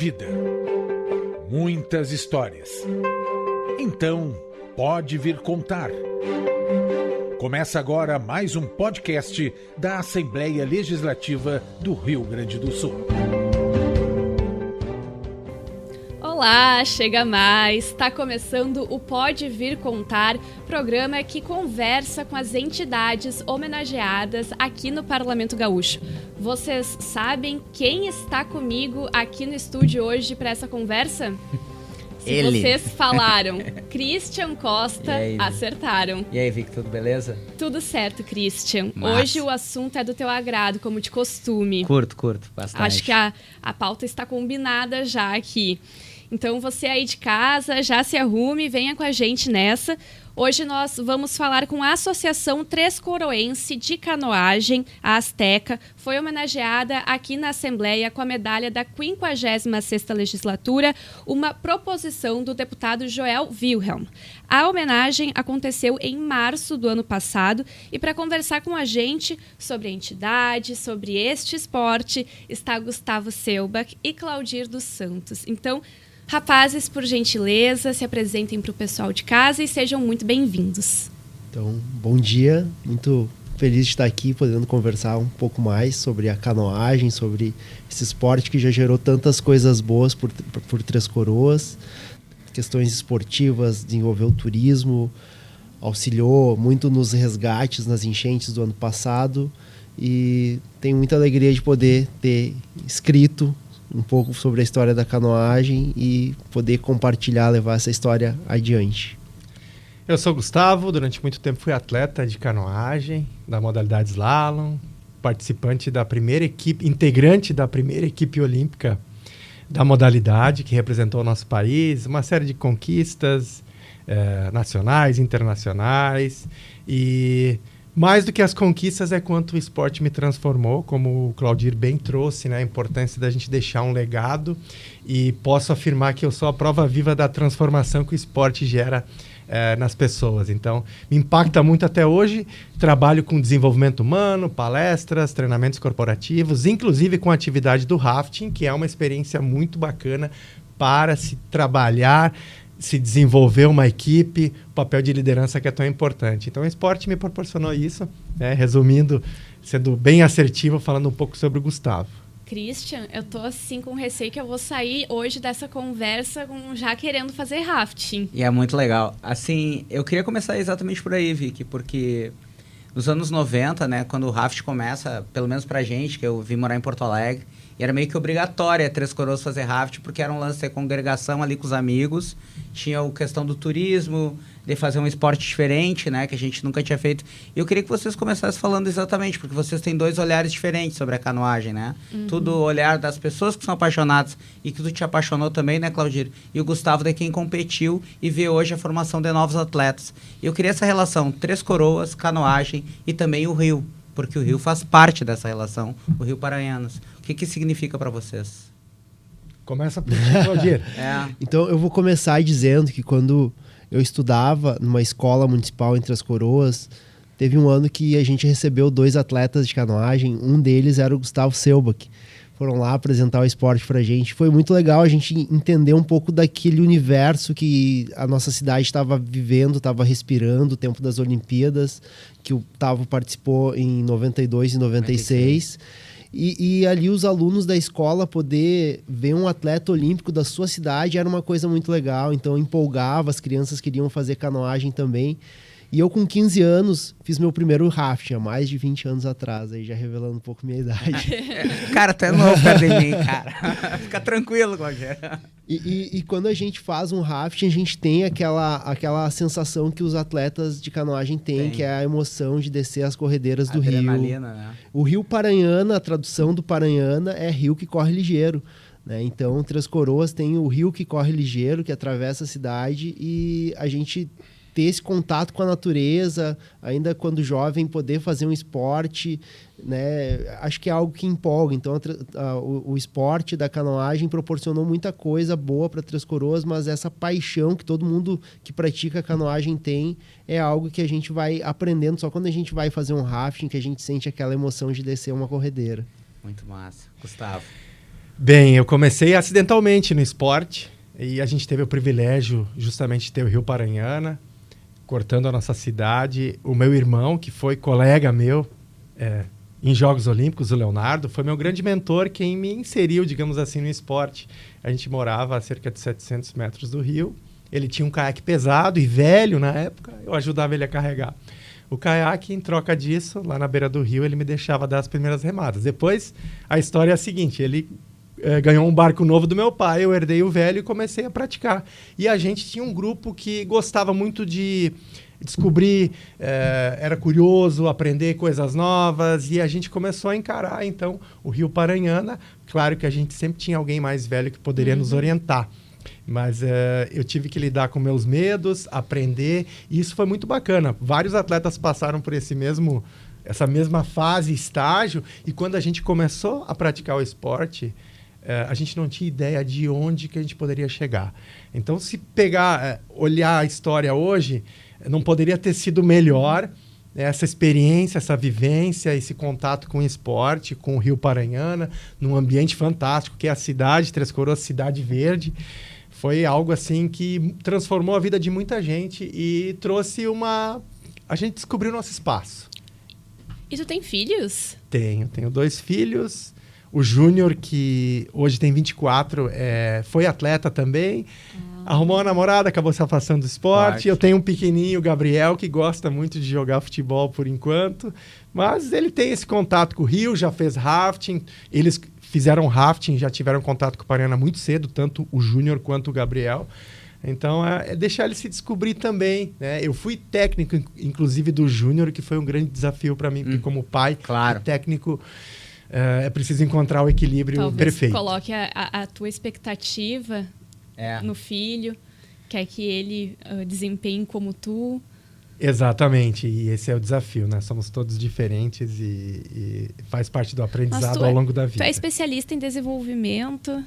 vida, muitas histórias. Então, pode vir contar. Começa agora mais um podcast da Assembleia Legislativa do Rio Grande do Sul. Olá, chega mais! Está começando o Pode Vir Contar, programa que conversa com as entidades homenageadas aqui no Parlamento Gaúcho. Vocês sabem quem está comigo aqui no estúdio hoje para essa conversa? Se Ele. Vocês falaram Christian Costa, acertaram. E aí, Vic, tudo beleza? Tudo certo, Christian. Massa. Hoje o assunto é do teu agrado, como de costume. Curto, bastante. Acho que a pauta está combinada já aqui. Então, você aí de casa, já se arrume, venha com a gente nessa. Hoje nós vamos falar com a Associação Trescoroense de Canoagem, a Azteca. Foi homenageada aqui na Assembleia com a medalha da 56ª Legislatura, uma proposição do deputado Joel Wilhelm. A homenagem aconteceu em março do ano passado e para conversar com a gente sobre a entidade, sobre este esporte, está Gustavo Selbach e Claudir dos Santos. Então, rapazes, por gentileza, se apresentem para o pessoal de casa e sejam muito bem-vindos. Então, bom dia, muito feliz de estar aqui podendo conversar um pouco mais sobre a canoagem, sobre esse esporte que já gerou tantas coisas boas por Três Coroas, questões esportivas, desenvolveu o turismo, auxiliou muito nos resgates, nas enchentes do ano passado e tenho muita alegria de poder ter escrito um pouco sobre a história da canoagem e poder compartilhar, levar essa história adiante. Eu sou o Gustavo, durante muito tempo fui atleta de canoagem, da modalidade slalom, participante da primeira equipe, integrante da primeira equipe olímpica da modalidade, que representou o nosso país, uma série de conquistas nacionais, internacionais, e mais do que as conquistas é quanto o esporte me transformou, como o Claudir bem trouxe, né, a importância da gente deixar um legado, e posso afirmar que eu sou a prova viva da transformação que o esporte gera nas pessoas. Então, me impacta muito até hoje. Trabalho com desenvolvimento humano, palestras, treinamentos corporativos, inclusive com a atividade do rafting, que é uma experiência muito bacana para se trabalhar, se desenvolver uma equipe, o papel de liderança que é tão importante. Então, o esporte me proporcionou isso, né? Resumindo, sendo bem assertivo, falando um pouco sobre o Gustavo. Christian, eu tô assim com receio que eu vou sair hoje dessa conversa já querendo fazer rafting. E é muito legal. Assim, eu queria começar exatamente por aí, Vicky, porque nos anos 90, né, quando o raft começa, pelo menos pra gente, que eu vim morar em Porto Alegre, e era meio que obrigatório a Três Coroas fazer raft, porque era um lance de congregação ali com os amigos. Tinha a questão do turismo, de fazer um esporte diferente, né, que a gente nunca tinha feito. E eu queria que vocês começassem falando exatamente, porque vocês têm dois olhares diferentes sobre a canoagem, né? Tudo o olhar das pessoas que são apaixonadas e que tu te apaixonou também, né, Claudir? E o Gustavo de quem competiu e vê hoje a formação de novos atletas. E eu queria essa relação Três Coroas, canoagem e também o Rio, porque o Rio faz parte dessa relação, o Rio Paranhanas. O que significa para vocês? Começa por Claudir. Então, eu vou começar dizendo que quando eu estudava numa escola municipal em Três Coroas, teve um ano que a gente recebeu 2 atletas de canoagem, um deles era o Gustavo Selbach. Foram lá apresentar o esporte pra gente. Foi muito legal a gente entender um pouco daquele universo que a nossa cidade estava vivendo, estava respirando, o tempo das Olimpíadas, que o Tavo participou em 92 e 96. E ali os alunos da escola poder ver um atleta olímpico da sua cidade era uma coisa muito legal. Então empolgava, as crianças queriam fazer canoagem também. E eu com 15 anos fiz meu primeiro rafting, há mais de 20 anos atrás, aí já revelando um pouco minha idade. Cara, tu é novo perto de mim, cara. Fica tranquilo, Roger. E quando a gente faz um rafting, a gente tem aquela sensação que os atletas de canoagem têm, que é a emoção de descer as corredeiras do rio. Né? O Rio Paranhana, a tradução do Paranhana é rio que corre ligeiro. Né? Então, Três Coroas tem o rio que corre ligeiro, que atravessa a cidade, e a gente ter esse contato com a natureza, ainda quando jovem, poder fazer um esporte, né? Acho que é algo que empolga. Então, o esporte da canoagem proporcionou muita coisa boa para Três Coroas, mas essa paixão que todo mundo que pratica canoagem tem é algo que a gente vai aprendendo só quando a gente vai fazer um rafting, que a gente sente aquela emoção de descer uma corredeira. Muito massa. Gustavo. Bem, eu comecei acidentalmente no esporte e a gente teve o privilégio justamente de ter o Rio Paranhana cortando a nossa cidade. O meu irmão, que foi colega meu em Jogos Olímpicos, o Leonardo, foi meu grande mentor, quem me inseriu, digamos assim, no esporte. A gente morava a cerca de 700 metros do rio. Ele tinha um caiaque pesado e velho na época, eu ajudava ele a carregar o caiaque. Em troca disso, lá na beira do rio, ele me deixava dar as primeiras remadas. Depois, a história é a seguinte, ele ganhou um barco novo do meu pai, eu herdei o velho e comecei a praticar. E a gente tinha um grupo que gostava muito de descobrir, era curioso, aprender coisas novas, e a gente começou a encarar, então, o Rio Paranhana. Claro que a gente sempre tinha alguém mais velho que poderia nos orientar. Mas eu tive que lidar com meus medos, aprender, e isso foi muito bacana. Vários atletas passaram por essa mesma fase, estágio, e quando a gente começou a praticar o esporte, a gente não tinha ideia de onde que a gente poderia chegar. Então, se olhar a história hoje, não poderia ter sido melhor essa experiência, essa vivência, esse contato com o esporte, com o Rio Paranhana, num ambiente fantástico, que é a cidade, Três Coroas, Cidade Verde. Foi algo assim que transformou a vida de muita gente e trouxe a gente descobriu o nosso espaço. E tu tem filhos? Tenho 2 filhos. O Júnior, que hoje tem 24, foi atleta também. Arrumou uma namorada, acabou se afastando do esporte. Eu tenho um pequenininho, o Gabriel, que gosta muito de jogar futebol por enquanto. Mas ele tem esse contato com o rio, já fez rafting. Eles fizeram rafting, já tiveram contato com o Paranhana muito cedo, tanto o Júnior quanto o Gabriel. Então, é deixar ele se descobrir também, né? Eu fui técnico, inclusive, do Júnior, que foi um grande desafio para mim, porque como pai e técnico, é preciso encontrar o equilíbrio perfeito. Coloque a tua expectativa no filho, quer que ele desempenhe como tu. Exatamente, e esse é o desafio, né? Somos todos diferentes e faz parte do aprendizado ao longo da vida. Tu é especialista em desenvolvimento,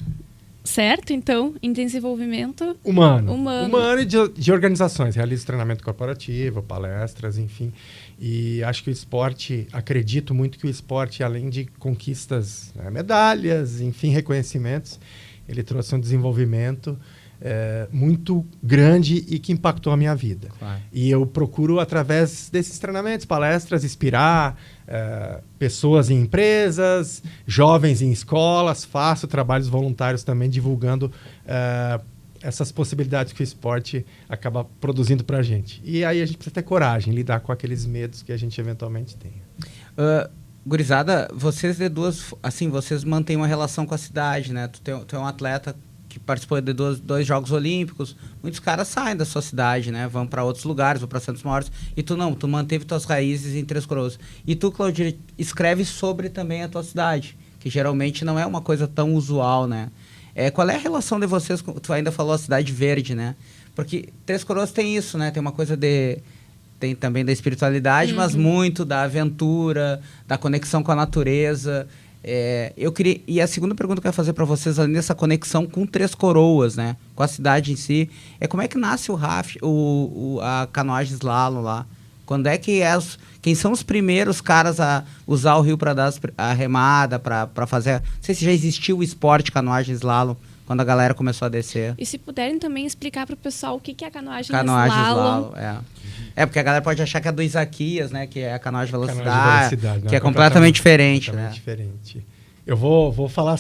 certo? Então, em desenvolvimento humano e de organizações. Realizo treinamento corporativo, palestras, enfim. E acho que o esporte, acredito muito que o esporte, além de conquistas, medalhas, enfim, reconhecimentos, ele trouxe um desenvolvimento muito grande e que impactou a minha vida. Claro. E eu procuro, através desses treinamentos, palestras, inspirar pessoas em empresas, jovens em escolas, faço trabalhos voluntários também divulgando essas possibilidades que o esporte acaba produzindo para a gente. E aí a gente precisa ter coragem, lidar com aqueles medos que a gente eventualmente tem. Gurizada, vocês vocês mantêm uma relação com a cidade, né? Tu é um atleta que participou de dois Jogos Olímpicos. Muitos caras saem da sua cidade, né? Vão para outros lugares, vão para centros maiores. E tu não, tu manteve tuas raízes em Três Coroas. E tu, Claudir, escreve sobre também a tua cidade, que geralmente não é uma coisa tão usual, né? Qual é a relação de vocês, tu ainda falou a Cidade Verde, né? Porque Três Coroas tem isso, né? Tem uma coisa tem também da espiritualidade, mas muito da aventura, da conexão com a natureza. E a segunda pergunta que eu quero fazer para vocês, além dessa conexão com Três Coroas, né? Com a cidade em si, como é que nasce o raft, a canoagem slalom lá? Quando é que quem são os primeiros caras a usar o rio para dar a remada, para fazer... Não sei se já existiu o esporte canoagem slalom, quando a galera começou a descer. E se puderem também explicar para o pessoal o que é a canoagem slalom. Porque a galera pode achar que é do Isaquias, né? Que é a canoagem de velocidade, que é completamente diferente, né? Diferente. Eu vou falar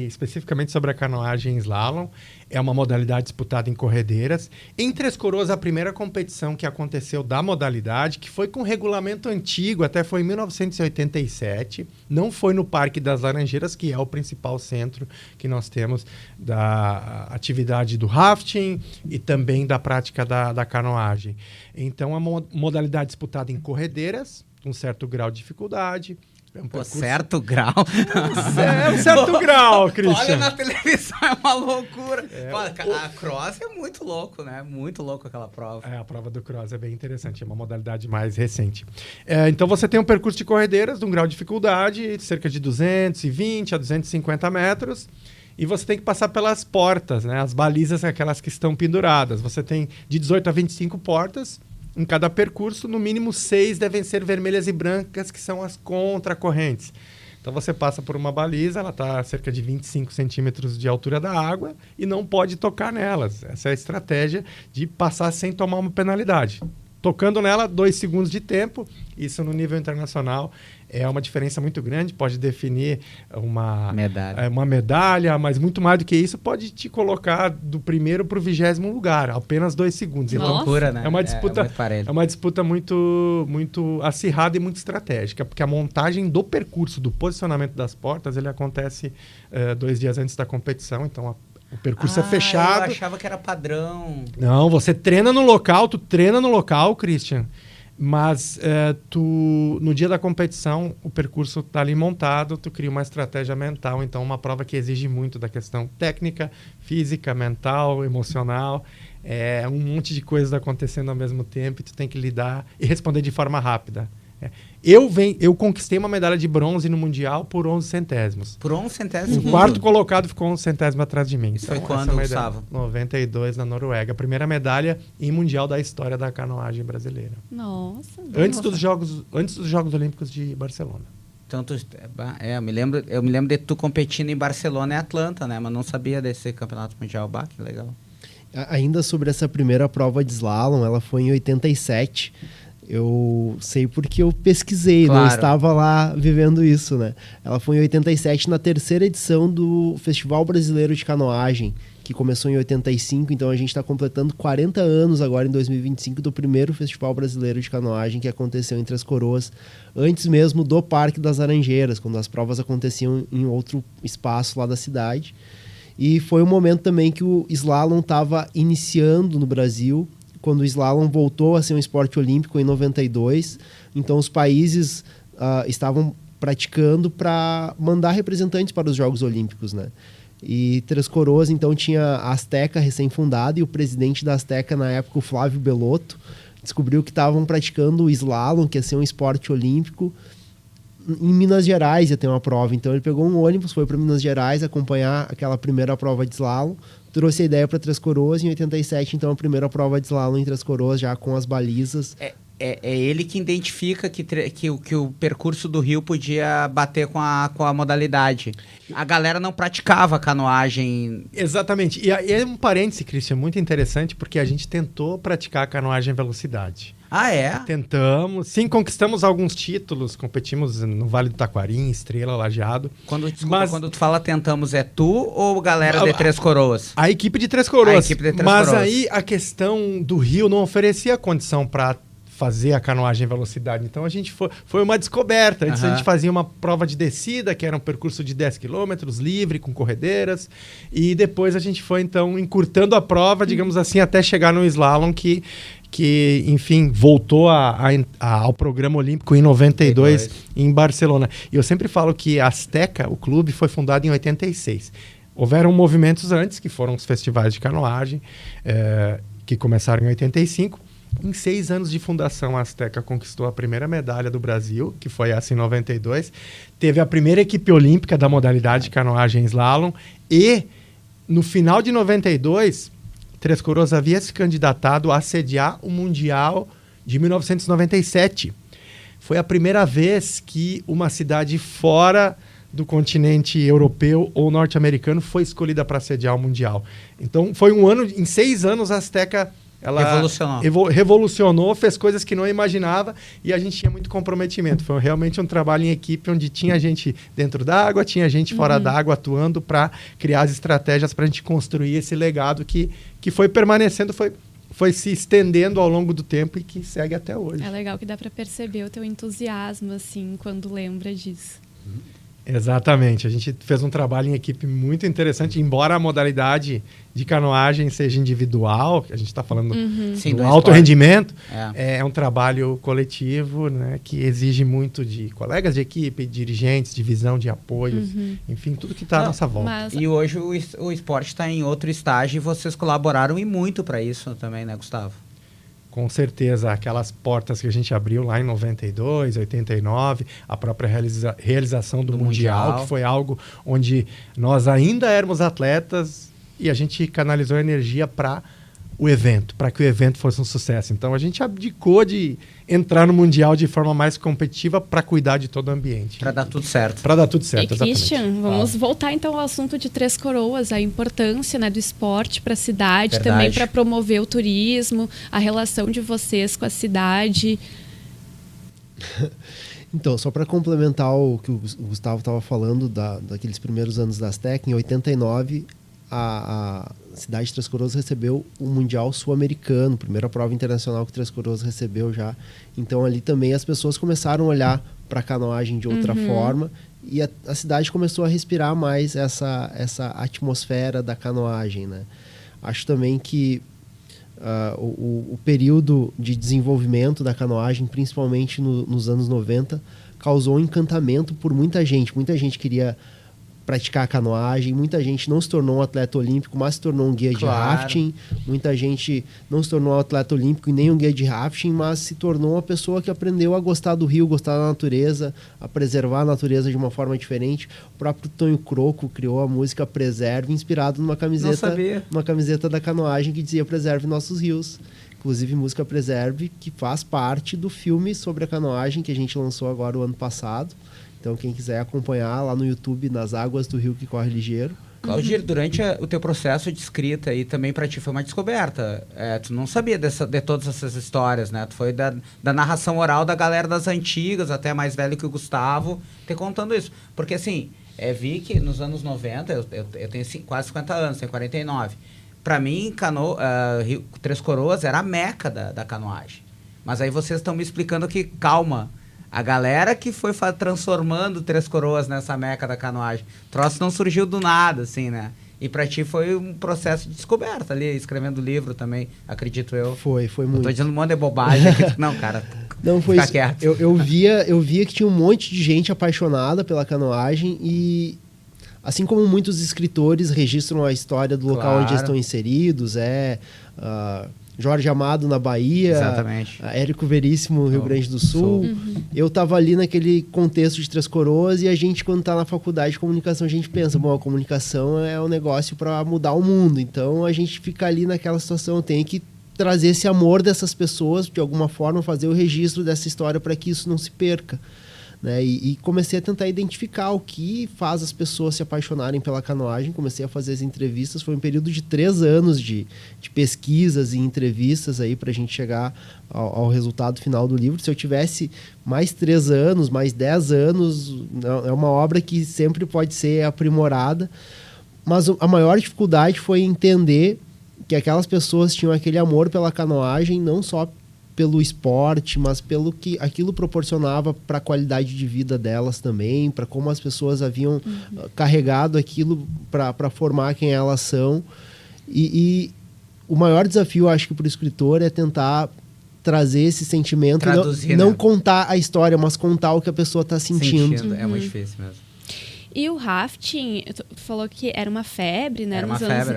especificamente sobre a canoagem slalom. É uma modalidade disputada em corredeiras. Em Três Coroas, a primeira competição que aconteceu da modalidade, que foi com regulamento antigo, até foi em 1987. Não foi no Parque das Laranjeiras, que é o principal centro que nós temos da atividade do rafting e também da prática da canoagem. Então, é uma modalidade disputada em corredeiras, com certo grau de dificuldade. Certo grau. Um certo grau, Christian. Olha, na televisão é uma loucura. A cross é muito louco, né? Muito louco aquela prova. A prova do cross é bem interessante, é uma modalidade mais recente. Então você tem um percurso de corredeiras de um grau de dificuldade, cerca de 220 a 250 metros, e você tem que passar pelas portas, né? As balizas são aquelas que estão penduradas. Você tem de 18 a 25 portas. Em cada percurso, no mínimo 6 devem ser vermelhas e brancas, que são as contracorrentes. Então você passa por uma baliza, ela está a cerca de 25 centímetros de altura da água e não pode tocar nelas. Essa é a estratégia de passar sem tomar uma penalidade. Tocando nela, 2 segundos de tempo, isso no nível internacional é uma diferença muito grande, pode definir uma medalha, mas muito mais do que isso, pode te colocar do primeiro para o 20º lugar, apenas 2 segundos. Nossa. Então, Loucura, né? é uma disputa muito, muito acirrada e muito estratégica, porque a montagem do percurso, do posicionamento das portas, ele acontece 2 dias antes da competição, então o percurso é fechado. Eu achava que era padrão. Não, você treina no local, Christian, mas no dia da competição, o percurso está ali montado, tu cria uma estratégia mental, então uma prova que exige muito da questão técnica, física, mental, emocional, um monte de coisas acontecendo ao mesmo tempo e tu tem que lidar e responder de forma rápida. Eu conquistei uma medalha de bronze no Mundial por 11 centésimos. Por 11 centésimos? O quarto colocado ficou 11 centésimos atrás de mim. Isso foi quando, Gustavo? 92, na Noruega. A primeira medalha em Mundial da história da canoagem brasileira. Nossa. Antes dos Jogos Olímpicos de Barcelona. Então, eu me lembro de tu competindo em Barcelona e Atlanta, né? Mas não sabia desse campeonato mundial. Que legal. Ainda sobre essa primeira prova de slalom, ela foi em 87. Eu sei porque eu pesquisei, claro. Não estava lá vivendo isso, né? Ela foi em 87 na 3ª edição do Festival Brasileiro de Canoagem, que começou em 85, então a gente está completando 40 anos agora em 2025 do primeiro Festival Brasileiro de Canoagem que aconteceu em Três Coroas, antes mesmo do Parque das Laranjeiras, quando as provas aconteciam em outro espaço lá da cidade. E foi um momento também que o slalom estava iniciando no Brasil, quando o slalom voltou a ser um esporte olímpico em 92. Então, os países estavam praticando para mandar representantes para os Jogos Olímpicos, né? E Três Coroas, então, tinha a Azteca recém-fundada e o presidente da Azteca, na época, o Flávio Belotto, descobriu que estavam praticando o slalom, que ia ser um esporte olímpico. Em Minas Gerais ia ter uma prova. Então, ele pegou um ônibus, foi para Minas Gerais acompanhar aquela primeira prova de slalom, trouxe a ideia para Três Coroas em 87, então a primeira prova de slalom em Três Coroas, já com as balizas. É ele que identifica que o percurso do Rio podia bater com a modalidade. A galera não praticava canoagem. Exatamente. E é um parêntese, Christian, muito interessante, porque a gente tentou praticar a canoagem em velocidade. Ah, é? Tentamos. Sim, conquistamos alguns títulos. Competimos no Vale do Taquari, Estrela, Lajeado. Quando tu fala tentamos, é tu ou galera de Três Coroas? A equipe de Três Coroas. Mas Coroas. Aí a questão do Rio não oferecia condição para fazer a canoagem em velocidade. Então a gente foi uma descoberta. Antes a gente fazia uma prova de descida, que era um percurso de 10 quilômetros, livre, com corredeiras. E depois a gente foi, então, encurtando a prova, digamos assim, até chegar no slalom, que enfim, voltou ao programa olímpico em 92 em Barcelona. E eu sempre falo que a Azteca, o clube, foi fundado em 86. Houveram movimentos antes, que foram os festivais de canoagem, que começaram em 85. Em 6 anos de fundação, a Azteca conquistou a primeira medalha do Brasil, que foi essa em 92. Teve a primeira equipe olímpica da modalidade de canoagem slalom. E, no final de 92, Três Coroas havia se candidatado a sediar o Mundial de 1997. Foi a primeira vez que uma cidade fora do continente europeu ou norte-americano foi escolhida para sediar o Mundial. Então, foi um ano, em 6 anos, a Azteca revolucionou, fez coisas que não imaginava e a gente tinha muito comprometimento. Foi realmente um trabalho em equipe onde tinha gente dentro d'água, tinha gente fora d'água atuando para criar as estratégias para a gente construir esse legado que foi permanecendo, foi se estendendo ao longo do tempo e que segue até hoje. É legal que dá para perceber o teu entusiasmo assim quando lembra disso. Exatamente, a gente fez um trabalho em equipe muito interessante, embora a modalidade de canoagem seja individual, a gente está falando do alto rendimento, é um trabalho coletivo, né, que exige muito de colegas de equipe, dirigentes, de visão, de apoio, enfim, tudo que está à nossa volta. E hoje o esporte está em outro estágio e vocês colaboraram e muito para isso também, né, Gustavo? Com certeza, aquelas portas que a gente abriu lá em 92, 89, a própria realização do Mundial, que foi algo onde nós ainda éramos atletas e a gente canalizou energia para o evento, para que o evento fosse um sucesso. Então a gente abdicou de entrar no Mundial de forma mais competitiva para cuidar de todo o ambiente. Para dar tudo certo. Para dar tudo certo, E Christian, vamos voltar então ao assunto de Três Coroas, a importância, né, do esporte para a cidade, também para promover o turismo, a relação de vocês com a cidade. Então, só para complementar o que o Gustavo estava falando daqueles primeiros anos da Azteca, em 89 a cidade de Três Coroas recebeu o Mundial Sul-Americano, primeira prova internacional que Três Coroas recebeu já. Então ali também as pessoas começaram a olhar para a canoagem de outra forma e a cidade começou a respirar mais essa atmosfera da canoagem, né? Acho também que o período de desenvolvimento da canoagem, principalmente nos anos 90, causou um encantamento por muita gente. Muita gente queria praticar a canoagem, muita gente não se tornou um atleta olímpico, mas se tornou um guia de rafting. Muita gente não se tornou um atleta olímpico e nem um guia de rafting, mas se tornou uma pessoa que aprendeu a gostar do rio, gostar da natureza, a preservar a natureza de uma forma diferente. O próprio Tonho Croco criou a música Preserve, inspirado numa camiseta da canoagem que dizia Preserve nossos rios. Inclusive, música Preserve, que faz parte do filme sobre a canoagem que a gente lançou agora o ano passado. Então, quem quiser acompanhar lá no YouTube, Nas Águas do Rio que Corre Ligeiro. Claudir, durante o teu processo de escrita aí também para ti foi uma descoberta. Tu não sabia de todas essas histórias, né? Tu foi da narração oral da galera das antigas, até mais velho que o Gustavo, te contando isso. Porque assim, vi que nos anos 90, eu tenho quase 50 anos, tenho 49. Para mim, Três Coroas era a meca da canoagem. Mas aí vocês estão me explicando que, calma, a galera que foi transformando Três Coroas nessa meca da canoagem. O troço não surgiu do nada, assim, né? E pra ti foi um processo de descoberta ali, escrevendo livro também, acredito eu. Foi muito. Eu tô dizendo um monte de bobagem. Não, cara, não foi isso. Quieto. Eu via que tinha um monte de gente apaixonada pela canoagem e, assim como muitos escritores registram a história do local onde estão inseridos, Jorge Amado na Bahia, Érico Veríssimo no Rio Grande do Sul. Eu estava ali naquele contexto de Três Coroas e a gente, quando está na faculdade de comunicação, a gente pensa, a comunicação é um negócio para mudar o mundo. Então a gente fica ali naquela situação, tem que trazer esse amor dessas pessoas, de alguma forma fazer o registro dessa história para que isso não se perca. Né? E comecei a tentar identificar o que faz as pessoas se apaixonarem pela canoagem. Comecei a fazer as entrevistas. Foi um período de 3 anos de pesquisas e entrevistas aí para a gente chegar ao resultado final do livro. Se eu tivesse mais 3 anos, mais 10 anos, é uma obra que sempre pode ser aprimorada. Mas a maior dificuldade foi entender que aquelas pessoas tinham aquele amor pela canoagem, não só pelo esporte, mas pelo que aquilo proporcionava para a qualidade de vida delas também, para como as pessoas haviam carregado aquilo para formar quem elas são. E o maior desafio, acho que, para o escritor é tentar trazer esse sentimento, traduzir, não contar a história, mas contar o que a pessoa está sentindo. É muito difícil mesmo. E o rafting, tu falou que era uma febre, né? Era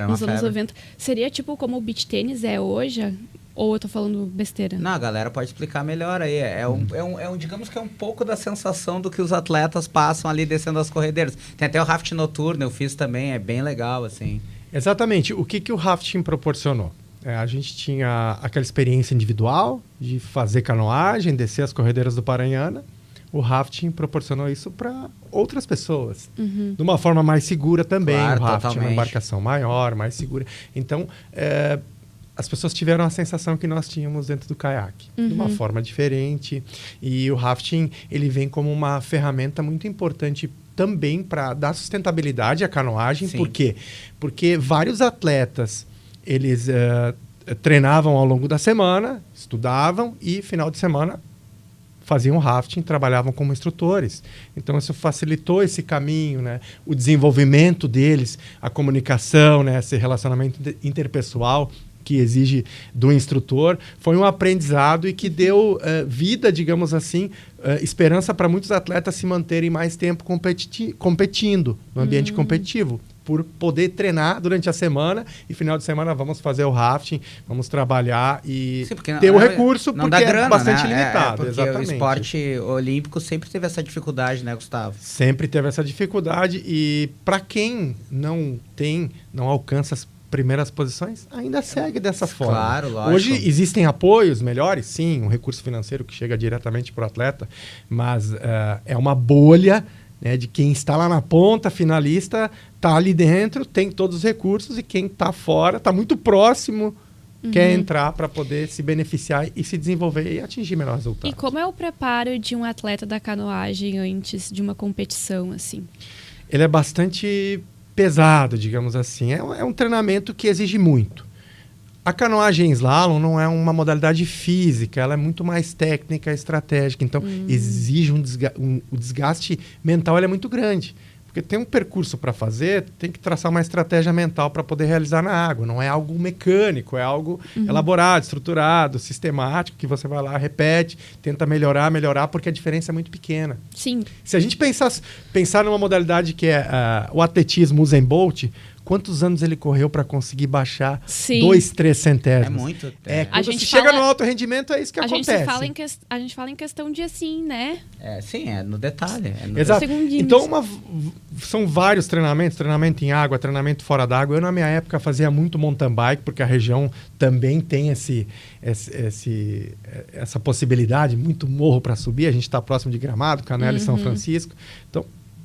nos anos 90. Seria tipo como o beach tênis é hoje? Ou eu tô falando besteira? Não, a galera pode explicar melhor aí. Digamos que é um pouco da sensação do que os atletas passam ali descendo as corredeiras. Tem até o rafting noturno, eu fiz também, é bem legal, assim. Exatamente. O que o rafting proporcionou? A gente tinha aquela experiência individual de fazer canoagem, descer as corredeiras do Paranhana. O rafting proporcionou isso para outras pessoas. De uma forma mais segura também. Claro, o rafting totalmente. É uma embarcação maior, mais segura. Então, as pessoas tiveram a sensação que nós tínhamos dentro do caiaque, de uma forma diferente. E o rafting, ele vem como uma ferramenta muito importante também para dar sustentabilidade à canoagem. Sim. Por quê? Porque vários atletas, eles treinavam ao longo da semana, estudavam e, final de semana, faziam rafting, trabalhavam como instrutores. Então, isso facilitou esse caminho, né? O desenvolvimento deles, a comunicação, né? Esse relacionamento interpessoal que exige do instrutor, foi um aprendizado e que deu vida, digamos assim, esperança para muitos atletas se manterem mais tempo competindo no ambiente competitivo, por poder treinar durante a semana e final de semana vamos fazer o rafting, vamos trabalhar e ter o recurso, não porque dá grana, é bastante né? limitado. Porque exatamente. o esporte olímpico sempre teve essa dificuldade, né, Gustavo? Sempre teve essa dificuldade e para quem não alcança primeiras posições, ainda segue dessa forma. Claro, lógico. Hoje existem apoios melhores, sim, um recurso financeiro que chega diretamente para o atleta, mas é uma bolha, né, de quem está lá na ponta, finalista, está ali dentro, tem todos os recursos, e quem está fora, está muito próximo, quer entrar para poder se beneficiar e se desenvolver e atingir melhores resultados. E como é o preparo de um atleta da canoagem antes de uma competição, assim? Ele é bastante pesado, digamos assim. É um treinamento que exige muito. A canoagem slalom não é uma modalidade física, ela é muito mais técnica, estratégica. Então, exige o desgaste mental, ele é muito grande. Porque tem um percurso para fazer, tem que traçar uma estratégia mental para poder realizar na água. Não é algo mecânico, é algo elaborado, estruturado, sistemático, que você vai lá, repete, tenta melhorar, porque a diferença é muito pequena. Sim. Se a gente pensar numa modalidade que é o atletismo Usain Bolt, quantos anos ele correu para conseguir baixar 2, 3 centésimos? É muito. Quando você chega no alto rendimento, é isso que acontece. A gente fala em questão de assim, né? Sim, é no detalhe. Exato. Então, são vários treinamentos. Treinamento em água, treinamento fora d'água. Eu, na minha época, fazia muito mountain bike, porque a região também tem essa possibilidade, muito morro para subir. A gente está próximo de Gramado, Canela e São Francisco. Então,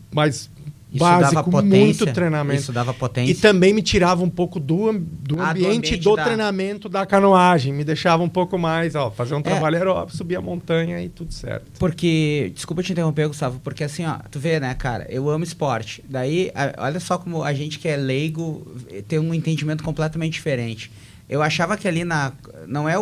mas... Isso básico, dava potência, muito treinamento. Isso dava potência. E também me tirava um pouco do ambiente do treinamento da canoagem. Me deixava um pouco mais, fazer um trabalho aeróbico, subir a montanha e tudo certo. Porque, desculpa te interromper, Gustavo, porque assim, tu vê, né, cara, eu amo esporte. Daí, olha só como a gente que é leigo tem um entendimento completamente diferente. Eu achava que ali não é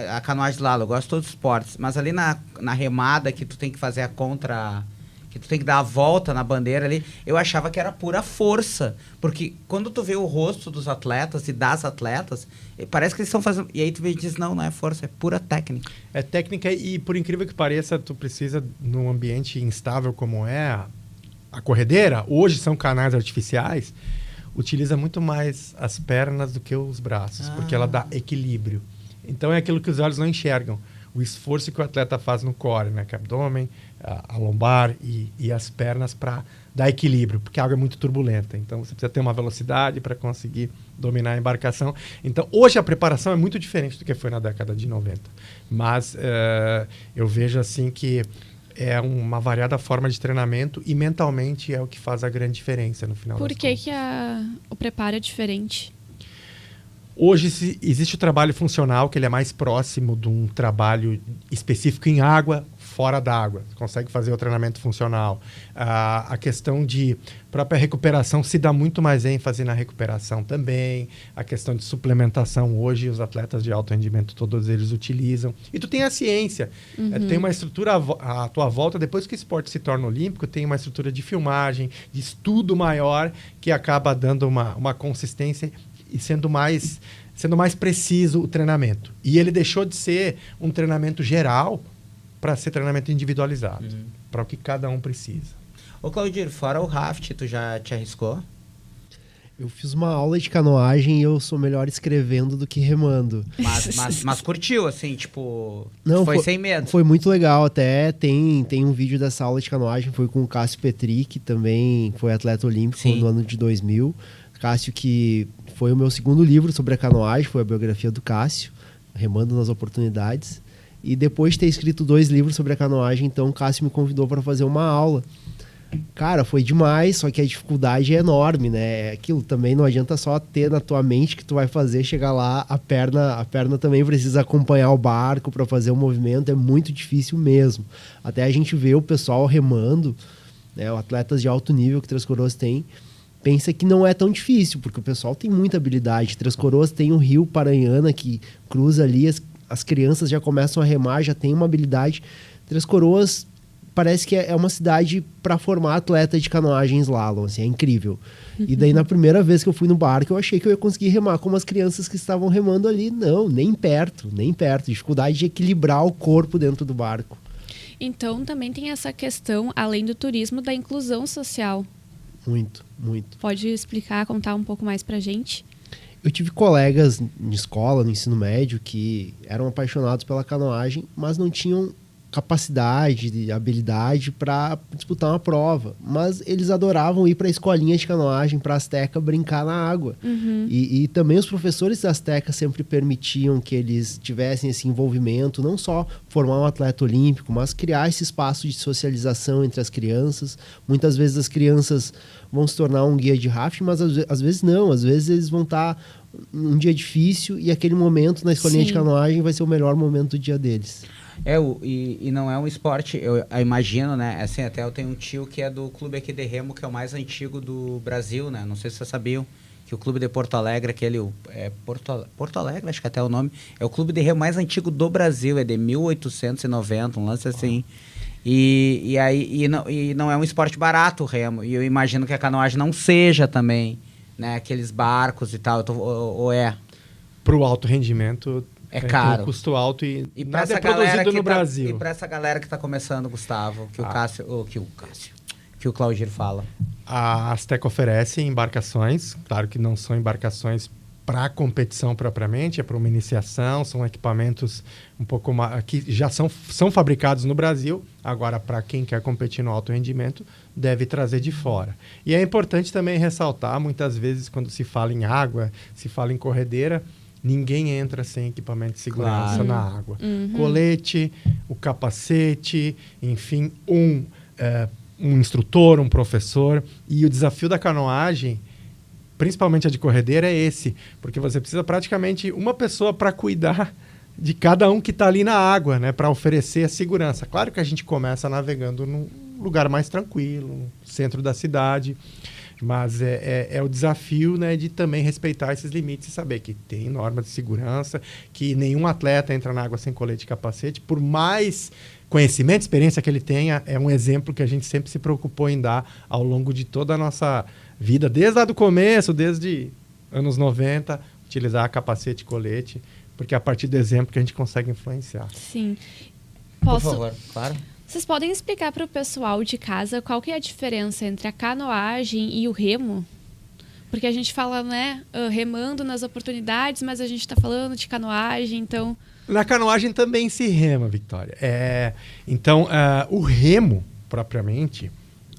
a canoagem lá, eu gosto de todos os esportes, mas ali na remada que tu tem que fazer a contra... que tu tem que dar a volta na bandeira ali, eu achava que era pura força, porque quando tu vê o rosto dos atletas e das atletas, parece que eles estão fazendo, e aí tu vê e diz, não é força, é pura técnica. É técnica e, por incrível que pareça, tu precisa, num ambiente instável como é a corredeira, hoje são canais artificiais, utiliza muito mais as pernas do que os braços, porque ela dá equilíbrio. Então é aquilo que os olhos não enxergam. O esforço que o atleta faz no core, né? Que é abdômen, a lombar e as pernas para dar equilíbrio, porque a água é muito turbulenta. Então, você precisa ter uma velocidade para conseguir dominar a embarcação. Então, hoje a preparação é muito diferente do que foi na década de 90. Mas eu vejo assim que é uma variada forma de treinamento e mentalmente é o que faz a grande diferença no final das contas. Por que o preparo é diferente? Hoje existe o trabalho funcional, que ele é mais próximo de um trabalho específico em água, fora da água. Você consegue fazer o treinamento funcional. A questão de própria recuperação se dá muito mais ênfase na recuperação também. A questão de suplementação, hoje os atletas de alto rendimento, todos eles utilizam. E tu tem a ciência. Tem uma estrutura à tua volta, depois que o esporte se torna olímpico, tem uma estrutura de filmagem, de estudo maior, que acaba dando uma consistência e sendo mais preciso o treinamento. E ele deixou de ser um treinamento geral para ser treinamento individualizado, para o que cada um precisa. Ô Claudir, fora o raft, tu já te arriscou? Eu fiz uma aula de canoagem e eu sou melhor escrevendo do que remando. Mas curtiu, assim, tipo... Não, foi sem medo? Foi muito legal. Até tem um vídeo dessa aula de canoagem, foi com o Cássio Petri, que também foi atleta olímpico no ano de 2000. Cássio, que foi o meu segundo livro sobre a canoagem, foi a biografia do Cássio, Remando nas Oportunidades. E depois de ter escrito 2 livros sobre a canoagem, então o Cássio me convidou para fazer uma aula. Cara, foi demais, só que a dificuldade é enorme, né? Aquilo também não adianta só ter na tua mente que tu vai fazer, chegar lá, a perna também precisa acompanhar o barco para fazer o movimento, é muito difícil mesmo. Até a gente vê o pessoal remando, né? Os atletas de alto nível que Três Coroas tem, pensa que não é tão difícil, porque o pessoal tem muita habilidade. Três Coroas tem o rio Paranhana que cruza ali, as crianças já começam a remar, já tem uma habilidade. Três Coroas parece que é uma cidade para formar atleta de canoagem slalom, assim, é incrível. E daí na primeira vez que eu fui no barco, eu achei que eu ia conseguir remar como as crianças que estavam remando ali. Não, nem perto. Dificuldade de equilibrar o corpo dentro do barco. Então também tem essa questão, além do turismo, da inclusão social. Muito, muito. Pode explicar, contar um pouco mais pra gente? Eu tive colegas na escola, no ensino médio, que eram apaixonados pela canoagem, mas não tinham capacidade, habilidade para disputar uma prova. Mas eles adoravam ir para a escolinha de canoagem, para a Azteca, brincar na água. E também os professores da Azteca sempre permitiam que eles tivessem esse envolvimento, não só formar um atleta olímpico, mas criar esse espaço de socialização entre as crianças. Muitas vezes as crianças vão se tornar um guia de rafting, mas às vezes não. Às vezes eles vão estar num dia difícil e aquele momento na escolinha de canoagem vai ser o melhor momento do dia deles. E não é um esporte, eu imagino, né? Assim, até eu tenho um tio que é do clube aqui de remo, que é o mais antigo do Brasil, né? Não sei se vocês sabiam que o clube de Porto Alegre, Porto Alegre, acho que até é o nome, é o clube de remo mais antigo do Brasil, é de 1890, um lance assim. E não é um esporte barato o remo, e eu imagino que a canoagem não seja também, né? Aqueles barcos e tal, ou é? Pro alto rendimento... É caro. Tem um custo alto e pra nada essa é produzido no Brasil. E para essa galera que está começando, Gustavo, que o Claudir fala. A Azteca oferece embarcações, claro que não são embarcações para competição propriamente, é para uma iniciação, são equipamentos um pouco mais, que já são fabricados no Brasil, agora para quem quer competir no alto rendimento, deve trazer de fora. E é importante também ressaltar, muitas vezes quando se fala em água, se fala em corredeira, ninguém entra sem equipamento de segurança na água. Colete, o capacete, enfim, um instrutor, um professor. E o desafio da canoagem, principalmente a de corredeira, é esse. Porque você precisa praticamente uma pessoa para cuidar de cada um que está ali na água, né, para oferecer a segurança. Claro que a gente começa navegando num lugar mais tranquilo, no centro da cidade. Mas é o desafio, né, de também respeitar esses limites e saber que tem norma de segurança, que nenhum atleta entra na água sem colete e capacete. Por mais conhecimento, experiência que ele tenha, é um exemplo que a gente sempre se preocupou em dar ao longo de toda a nossa vida, desde lá do começo, desde anos 90, utilizar capacete e colete, porque é a partir do exemplo que a gente consegue influenciar. Sim. Por favor, claro. Vocês podem explicar para o pessoal de casa qual que é a diferença entre a canoagem e o remo? Porque a gente fala, né, remando nas oportunidades, mas a gente está falando de canoagem, então... Na canoagem também se rema, Victoria. Então, o remo, propriamente,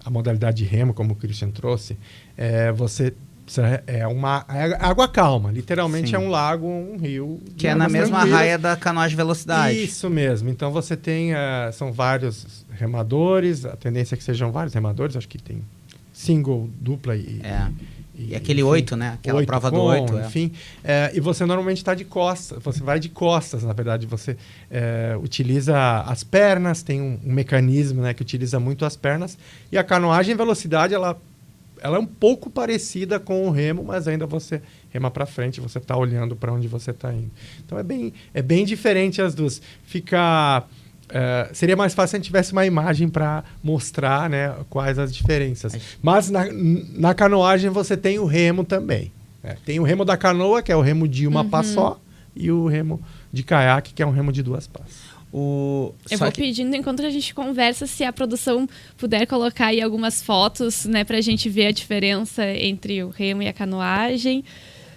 a modalidade de remo, como o Christian trouxe, é uma água calma, literalmente. Sim. É um lago, um rio. Que é na mesma raia da canoagem velocidade. Isso mesmo. Então você tem, são vários remadores, a tendência é que sejam vários remadores, acho que tem single, dupla e aquele 8, né? Aquela prova do 8. Enfim, e você normalmente está de costas, você vai de costas, na verdade, você utiliza as pernas, tem um mecanismo, né, que utiliza muito as pernas, e a canoagem velocidade, ela é um pouco parecida com o remo, mas ainda você rema para frente, você está olhando para onde você está indo. Então é bem diferente as duas. Seria mais fácil se a gente tivesse uma imagem para mostrar, né, quais as diferenças. Mas na canoagem você tem o remo também. Tem o remo da canoa, que é o remo de uma pá só, e o remo de caiaque, que é um remo de 2 pás. Eu vou pedindo, enquanto a gente conversa, se a produção puder colocar aí algumas fotos, né, pra gente ver a diferença entre o remo e a canoagem.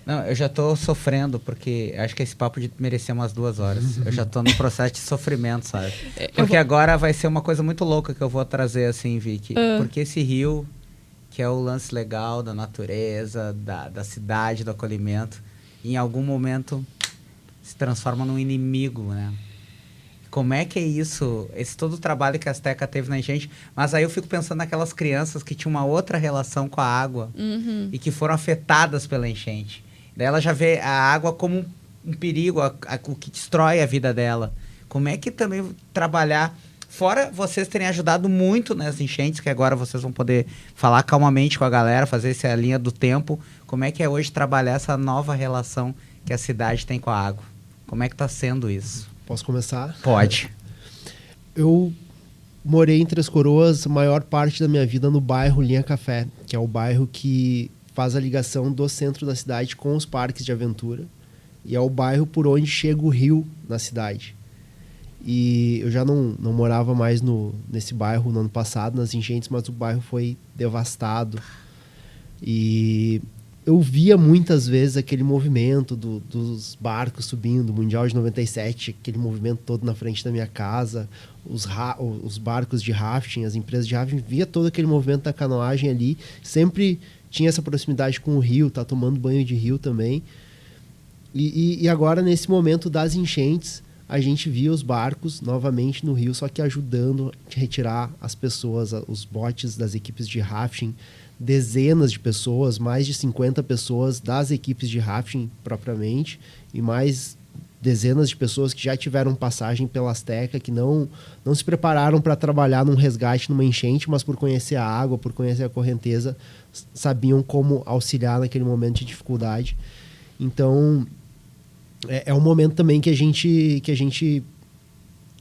Não, eu já tô sofrendo, porque acho que esse papo de merecer umas 2 horas. Eu já tô no processo de sofrimento, sabe? Porque agora vai ser uma coisa muito louca que eu vou trazer, assim, Vicky. Porque esse rio, que é o lance legal da natureza, da cidade, do acolhimento, em algum momento se transforma num inimigo, né? Como é que é isso? Esse todo o trabalho que a Azteca teve na enchente. Mas aí eu fico pensando naquelas crianças que tinham uma outra relação com a água e que foram afetadas pela enchente. Daí ela já vê a água como um perigo, o que destrói a vida dela. Como é que também trabalhar... Fora vocês terem ajudado muito nas enchentes, que agora vocês vão poder falar calmamente com a galera, fazer essa linha do tempo. Como é que é hoje trabalhar essa nova relação que a cidade tem com a água? Como é que está sendo isso? Posso começar? Pode. Eu morei em Três Coroas a maior parte da minha vida no bairro Linha Café, que é o bairro que faz a ligação do centro da cidade com os parques de aventura. E é o bairro por onde chega o rio na cidade. E eu já não morava mais nesse bairro no ano passado, nas enchentes, mas o bairro foi devastado. E eu via muitas vezes aquele movimento dos barcos subindo, o Mundial de 97, aquele movimento todo na frente da minha casa, os barcos de rafting, as empresas de rafting, via todo aquele movimento da canoagem ali, sempre tinha essa proximidade com o rio, tá tomando banho de rio também. E agora, nesse momento das enchentes, a gente via os barcos novamente no rio, só que ajudando a retirar as pessoas, os botes das equipes de rafting, dezenas de pessoas, mais de 50 pessoas das equipes de rafting propriamente, e mais dezenas de pessoas que já tiveram passagem pela Azteca, que não se prepararam para trabalhar num resgate, numa enchente, mas por conhecer a água, por conhecer a correnteza, sabiam como auxiliar naquele momento de dificuldade. Então, é um momento também que a gente,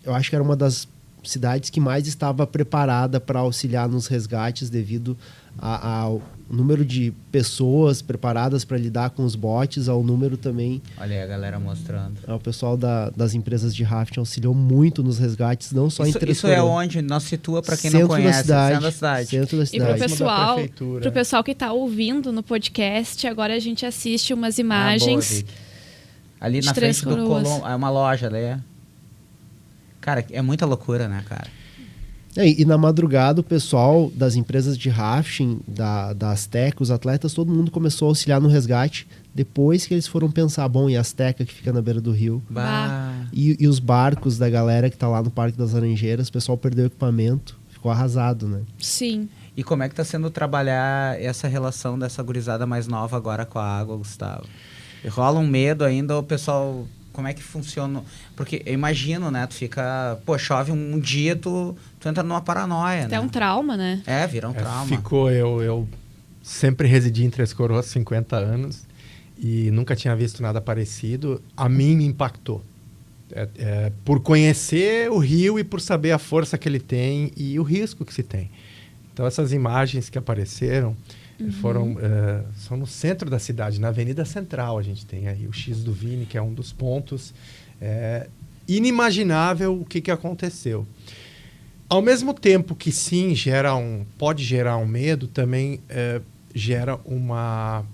eu acho que era uma das cidades que mais estava preparada para auxiliar nos resgates devido ao número de pessoas preparadas para lidar com os botes, ao número também... Olha aí a galera mostrando. O pessoal das empresas de rafting auxiliou muito nos resgates, não só em Três Isso é onde? Nós situa para quem não conhece. Centro da cidade. Centro da cidade. E pro pessoal que está ouvindo no podcast, agora a gente assiste umas imagens... Ali na frente do Colombo, é uma loja, né? Cara, é muita loucura, né, cara? E na madrugada, o pessoal das empresas de rafting, da Azteca, os atletas, todo mundo começou a auxiliar no resgate depois que eles foram pensar, bom, e a Azteca que fica na beira do rio? E os barcos da galera que tá lá no Parque das Laranjeiras, o pessoal perdeu o equipamento, ficou arrasado, né? Sim. E como é que tá sendo trabalhar essa relação dessa gurizada mais nova agora com a água, Gustavo? Rola um medo ainda, o pessoal... Como é que funciona? Porque eu imagino, né? Tu fica... Pô, chove um dia, tu entra numa paranoia, né? É um trauma, né? Vira um trauma. Eu sempre residi em Três Coroas, 50 anos, e nunca tinha visto nada parecido. A mim me impactou. Por conhecer o rio e por saber a força que ele tem e o risco que se tem. Então, essas imagens que apareceram... são no centro da cidade, na Avenida Central. A gente tem aí o X do Vini, que é um dos pontos. Inimaginável o que aconteceu. Ao mesmo tempo que sim, pode gerar um medo, também gera uma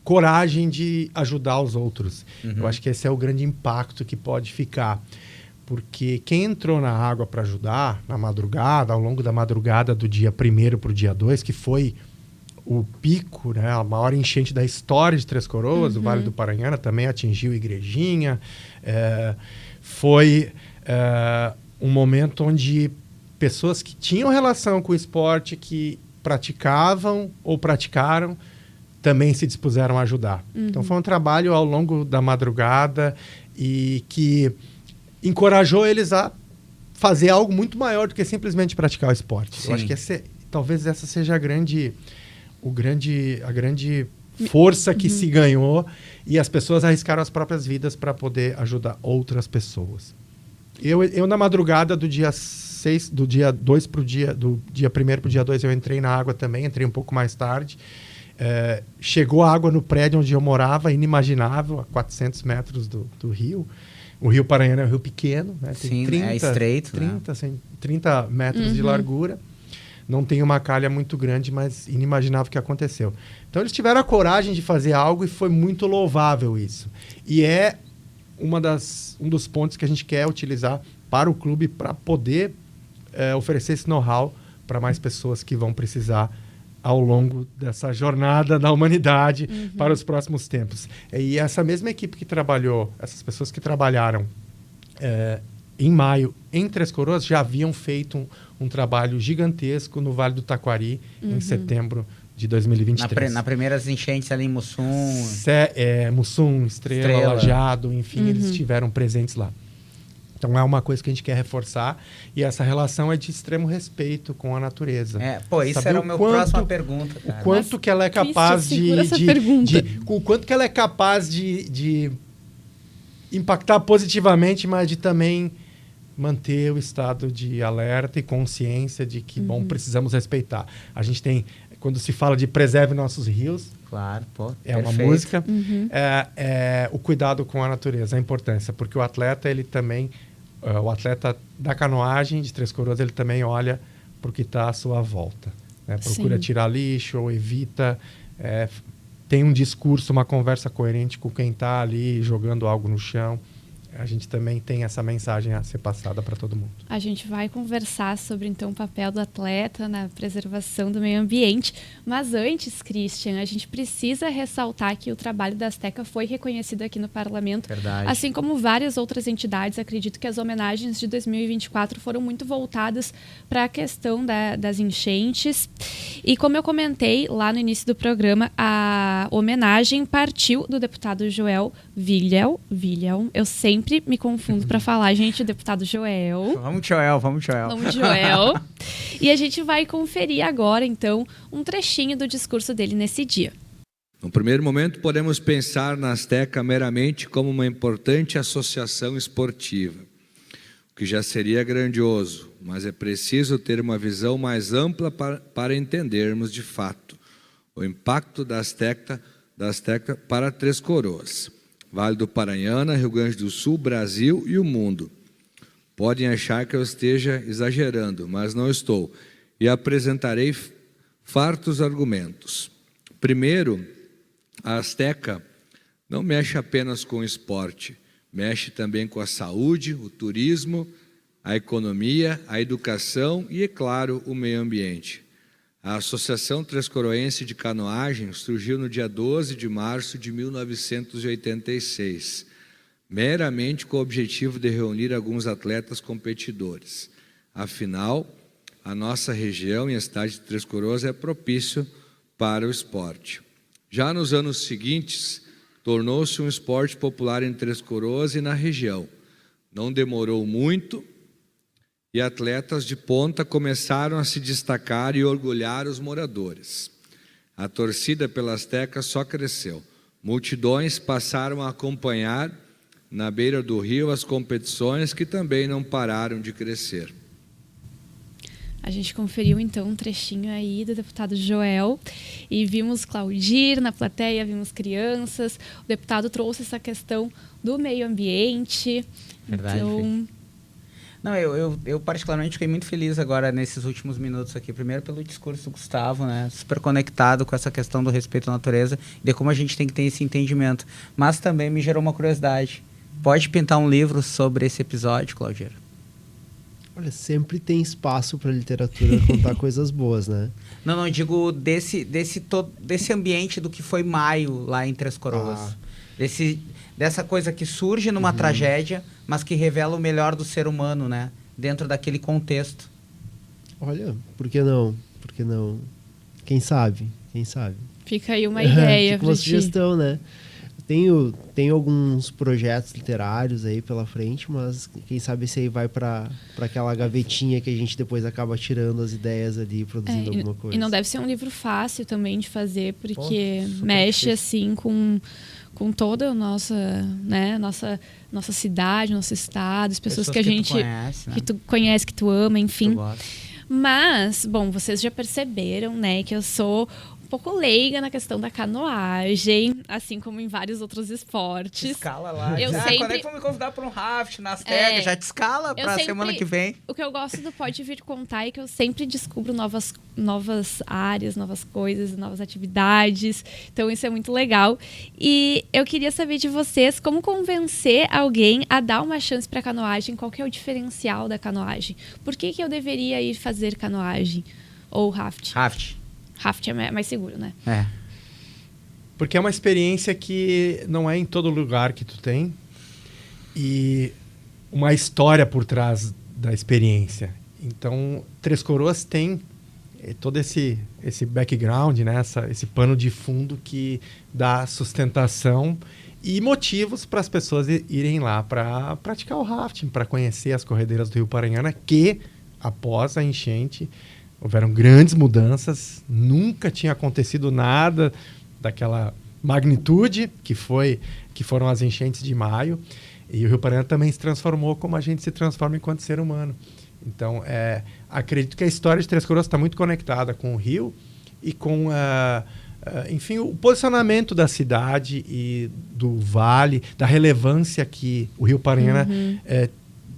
coragem de ajudar os outros. Eu acho que esse é o grande impacto que pode ficar. Porque quem entrou na água para ajudar, na madrugada, ao longo da madrugada do dia 1º para o dia 2, que foi o pico, né, a maior enchente da história de Três Coroas, o Vale do Paranhana, também atingiu Igrejinha. Foi um momento onde pessoas que tinham relação com o esporte, que praticavam ou praticaram, também se dispuseram a ajudar. Então foi um trabalho ao longo da madrugada e que... encorajou eles a fazer algo muito maior do que simplesmente praticar o esporte. Sim. Eu acho que talvez essa seja a grande força que se ganhou e as pessoas arriscaram as próprias vidas para poder ajudar outras pessoas. Eu na madrugada do dia 6, do dia 2 do dia 1º para o dia 2, eu entrei na água também, entrei um pouco mais tarde. Chegou a água no prédio onde eu morava, inimaginável, a 400 metros do rio. O Rio Paranhana é um rio pequeno, né? Tem Sim, 30, é estreito, 30 metros de largura. Não tem uma calha muito grande, mas inimaginável o que aconteceu. Então, eles tiveram a coragem de fazer algo e foi muito louvável isso. E é um dos pontos que a gente quer utilizar para o clube para poder oferecer esse know-how para mais pessoas que vão precisar ao longo dessa jornada da humanidade para os próximos tempos. E essa mesma equipe que trabalhou, essas pessoas que trabalharam em maio em Três Coroas, já haviam feito um trabalho gigantesco no Vale do Taquari em setembro de 2023. Na primeiras enchentes ali em Mussum. Mussum, Estrela, Lajeado, enfim, eles estiveram presentes lá. Então, é uma coisa que a gente quer reforçar e essa relação é de extremo respeito com a natureza. Isso era a minha próxima pergunta, cara. O quanto que ela é capaz o quanto que ela é capaz de impactar positivamente, mas de também manter o estado de alerta e consciência de que, bom, precisamos respeitar. A gente tem, quando se fala de preserve nossos rios, claro, é uma música, o cuidado com a natureza, a importância, porque o atleta, ele também... o atleta da canoagem de Três Coroas, ele também olha para o que está à sua volta. né? Procura Sim. tirar lixo ou evita, tem um discurso, uma conversa coerente com quem está ali jogando algo no chão. A gente também tem essa mensagem a ser passada para todo mundo. A gente vai conversar sobre, então, o papel do atleta na preservação do meio ambiente. Mas antes, Christian, a gente precisa ressaltar que o trabalho da Asteca foi reconhecido aqui no Parlamento. Verdade. Assim como várias outras entidades. Acredito que as homenagens de 2024 foram muito voltadas para a questão das enchentes. E como eu comentei lá no início do programa, a homenagem partiu do deputado Joel Wilhelm. Eu sempre me confundo para falar, gente, o deputado Joel. Vamos, Joel. Vamos, Joel. E a gente vai conferir agora, então, um trechinho do discurso dele nesse dia. No primeiro momento, podemos pensar na Asteca meramente como uma importante associação esportiva, o que já seria grandioso, mas é preciso ter uma visão mais ampla para entendermos de fato o impacto da Asteca para Três Coroas, Vale do Paranhana, Rio Grande do Sul, Brasil e o mundo. Podem achar que eu esteja exagerando, mas não estou, e apresentarei fartos argumentos. Primeiro, a Asteca não mexe apenas com o esporte, mexe também com a saúde, o turismo, a economia, a educação e, é claro, o meio ambiente. A Associação Trescoroense de Canoagem surgiu no dia 12 de março de 1986, meramente com o objetivo de reunir alguns atletas competidores. Afinal, a nossa região e a cidade de Três Coroas é propício para o esporte. Já nos anos seguintes, tornou-se um esporte popular em Três Coroas e na região. Não demorou muito e atletas de ponta começaram a se destacar e orgulhar os moradores. A torcida pela Asteca só cresceu. Multidões passaram a acompanhar na beira do rio as competições que também não pararam de crescer. A gente conferiu, então, um trechinho aí do deputado Joel e vimos Claudir na plateia, vimos crianças. O deputado trouxe essa questão do meio ambiente. Verdade, então... Não, eu particularmente fiquei muito feliz agora nesses últimos minutos aqui. Primeiro pelo discurso do Gustavo, né? Super conectado com essa questão do respeito à natureza e de como a gente tem que ter esse entendimento. Mas também me gerou uma curiosidade. Pode pintar um livro sobre esse episódio, Claudir? Olha, sempre tem espaço para literatura contar coisas boas, né? Não, digo desse ambiente do que foi maio lá em Três Coroas. Dessa coisa que surge numa tragédia, mas que revela o melhor do ser humano, né? Dentro daquele contexto. Olha, por que não? Por que não? Quem sabe? Quem sabe? Fica aí uma ideia Fica uma pra ti. sugestão, né? Tenho alguns projetos literários aí pela frente, mas quem sabe esse aí vai para aquela gavetinha que a gente depois acaba tirando as ideias ali e produzindo alguma coisa. E não deve ser um livro fácil também de fazer, porque super mexe difícil. assim com toda a nossa, né, nossa cidade, nosso estado, as pessoas que a gente tu conhece, né? que tu conhece, que tu ama, enfim. Tu gosta. Mas, bom, vocês já perceberam, né, que eu sou um pouco leiga na questão da canoagem, assim como em vários outros esportes. Escala lá. Eu Quando sempre- é que vão me convidar para um raft na Asteca? Já te escala para a sempre- semana que vem. O que eu gosto do Pode Vir Contar é que eu sempre descubro novas áreas, novas coisas, novas atividades. Então isso é muito legal. E eu queria saber de vocês como convencer alguém a dar uma chance para canoagem. Qual que é o diferencial da canoagem? Por que eu deveria ir fazer canoagem ou raft? Raft. Raft é mais seguro, né? É. Porque é uma experiência que não é em todo lugar que tu tem e uma história por trás da experiência. Então, Três Coroas tem todo esse background, né? Esse pano de fundo que dá sustentação e motivos para as pessoas irem lá para praticar o rafting, para conhecer as corredeiras do Rio Paranhana, que após a enchente houveram grandes mudanças, nunca tinha acontecido nada daquela magnitude que foram as enchentes de maio, e o Rio Paranhana também se transformou como a gente se transforma enquanto ser humano. Então, acredito que a história de Três Coroas está muito conectada com o rio e com, enfim, o posicionamento da cidade e do vale, da relevância que o Rio Paranhana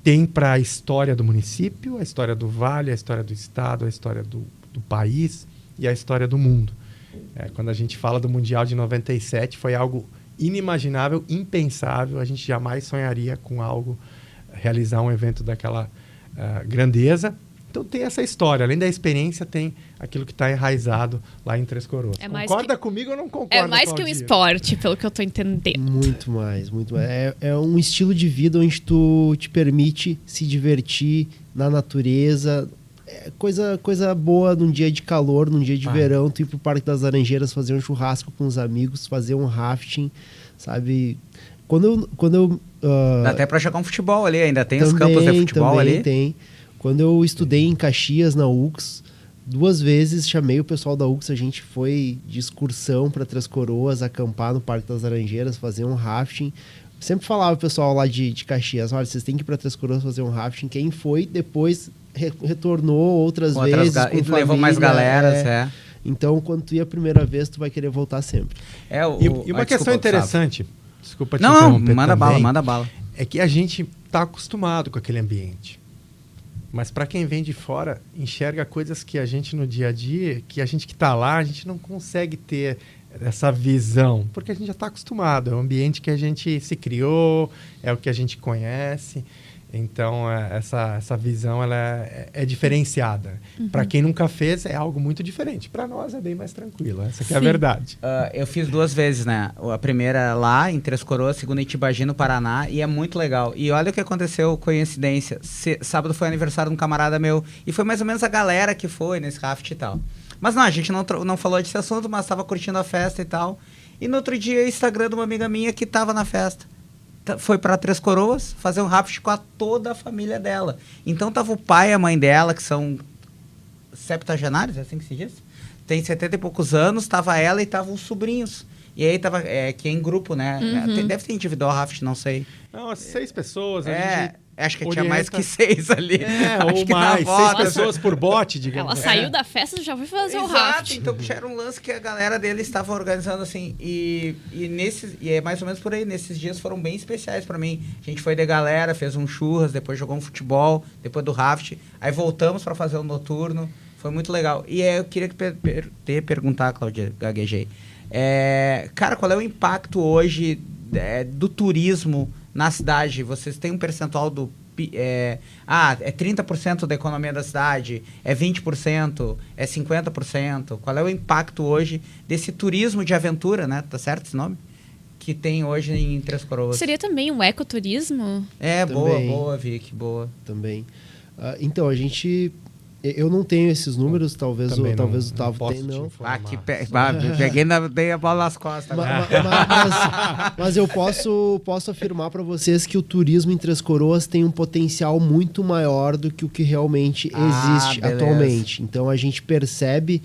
tem para a história do município, a história do vale, a história do estado, a história do país. e a história do mundo. Quando a gente fala do Mundial de 97, foi algo inimaginável, impensável. A gente jamais sonharia com algo, realizar um evento daquela grandeza. Então tem essa história. Além da experiência, tem aquilo que está enraizado lá em Três Coroas. Concorda comigo ou não concorda? É mais que um esporte, pelo que eu estou entendendo. Muito mais. É um estilo de vida onde tu te permite se divertir na natureza. É coisa boa num dia de calor, num dia de verão, tu ir pro Parque das Laranjeiras, fazer um churrasco com os amigos, fazer um rafting, sabe? Quando eu dá até pra jogar um futebol ali, ainda tem os campos de futebol ali? Tem. Quando eu estudei em Caxias, na UX, 2 vezes chamei o pessoal da UX, a gente foi de excursão para Três Coroas, acampar no Parque das Laranjeiras, fazer um rafting. Sempre falava o pessoal lá de Caxias, olha, vocês têm que ir para Três Coroas fazer um rafting. Quem foi, depois retornou outras vezes. E levou mais galeras, Então, quando tu ia a primeira vez, tu vai querer voltar sempre. E uma questão interessante, desculpa te interromper, manda bala. É que a gente está acostumado com aquele ambiente. Mas para quem vem de fora, enxerga coisas que a gente no dia a dia, que a gente que está lá, a gente não consegue ter essa visão, porque a gente já está acostumado, é o ambiente que a gente se criou, é o que a gente conhece. Então, essa visão ela é diferenciada. Para quem nunca fez, é algo muito diferente. Para nós, é bem mais tranquilo. Essa que é a verdade. Eu fiz 2 vezes, né? A primeira lá, em Três Coroas, a segunda em Tibagi, no Paraná. E é muito legal. E olha o que aconteceu, coincidência. Sábado foi aniversário de um camarada meu. E foi mais ou menos a galera que foi nesse raft e tal. Mas não, a gente não falou desse assunto, mas estava curtindo a festa e tal. E no outro dia, Instagram de uma amiga minha que estava na festa. Foi para Três Coroas fazer um raft com toda a família dela. Então tava o pai e a mãe dela, que são septagenários, é assim que se diz? Tem 70 e poucos anos, tava ela e tava os sobrinhos. E aí tava, que é em grupo, né? Deve ter individual raft, não sei. Não, 6 pessoas. Acho que tinha mais que 6 ali. Ou mais, 6 pessoas por bote, digamos. Ela saiu da festa e já foi fazer o raft. Então era um lance que a galera dele estava organizando assim. E é mais ou menos por aí. Nesses dias foram bem especiais pra mim. A gente foi de galera, fez um churras, depois jogou um futebol, depois do raft. Aí voltamos pra fazer um noturno. Foi muito legal. E eu queria te perguntar, Cláudia, gaguejei. Cara, qual é o impacto hoje do turismo na cidade? Vocês têm um percentual do... é 30% da economia da cidade? É 20%? É 50%? Qual é o impacto hoje desse turismo de aventura, né? Tá certo esse nome? Que tem hoje em Três Coroas. Seria também um ecoturismo? Boa, Vicky, boa. Também. Então, a gente... Eu não tenho esses números, talvez o Tavo tenha, não. Peguei a bola nas costas. Mas eu posso afirmar para vocês que o turismo em Três Coroas tem um potencial muito maior do que o que realmente existe atualmente. Então a gente percebe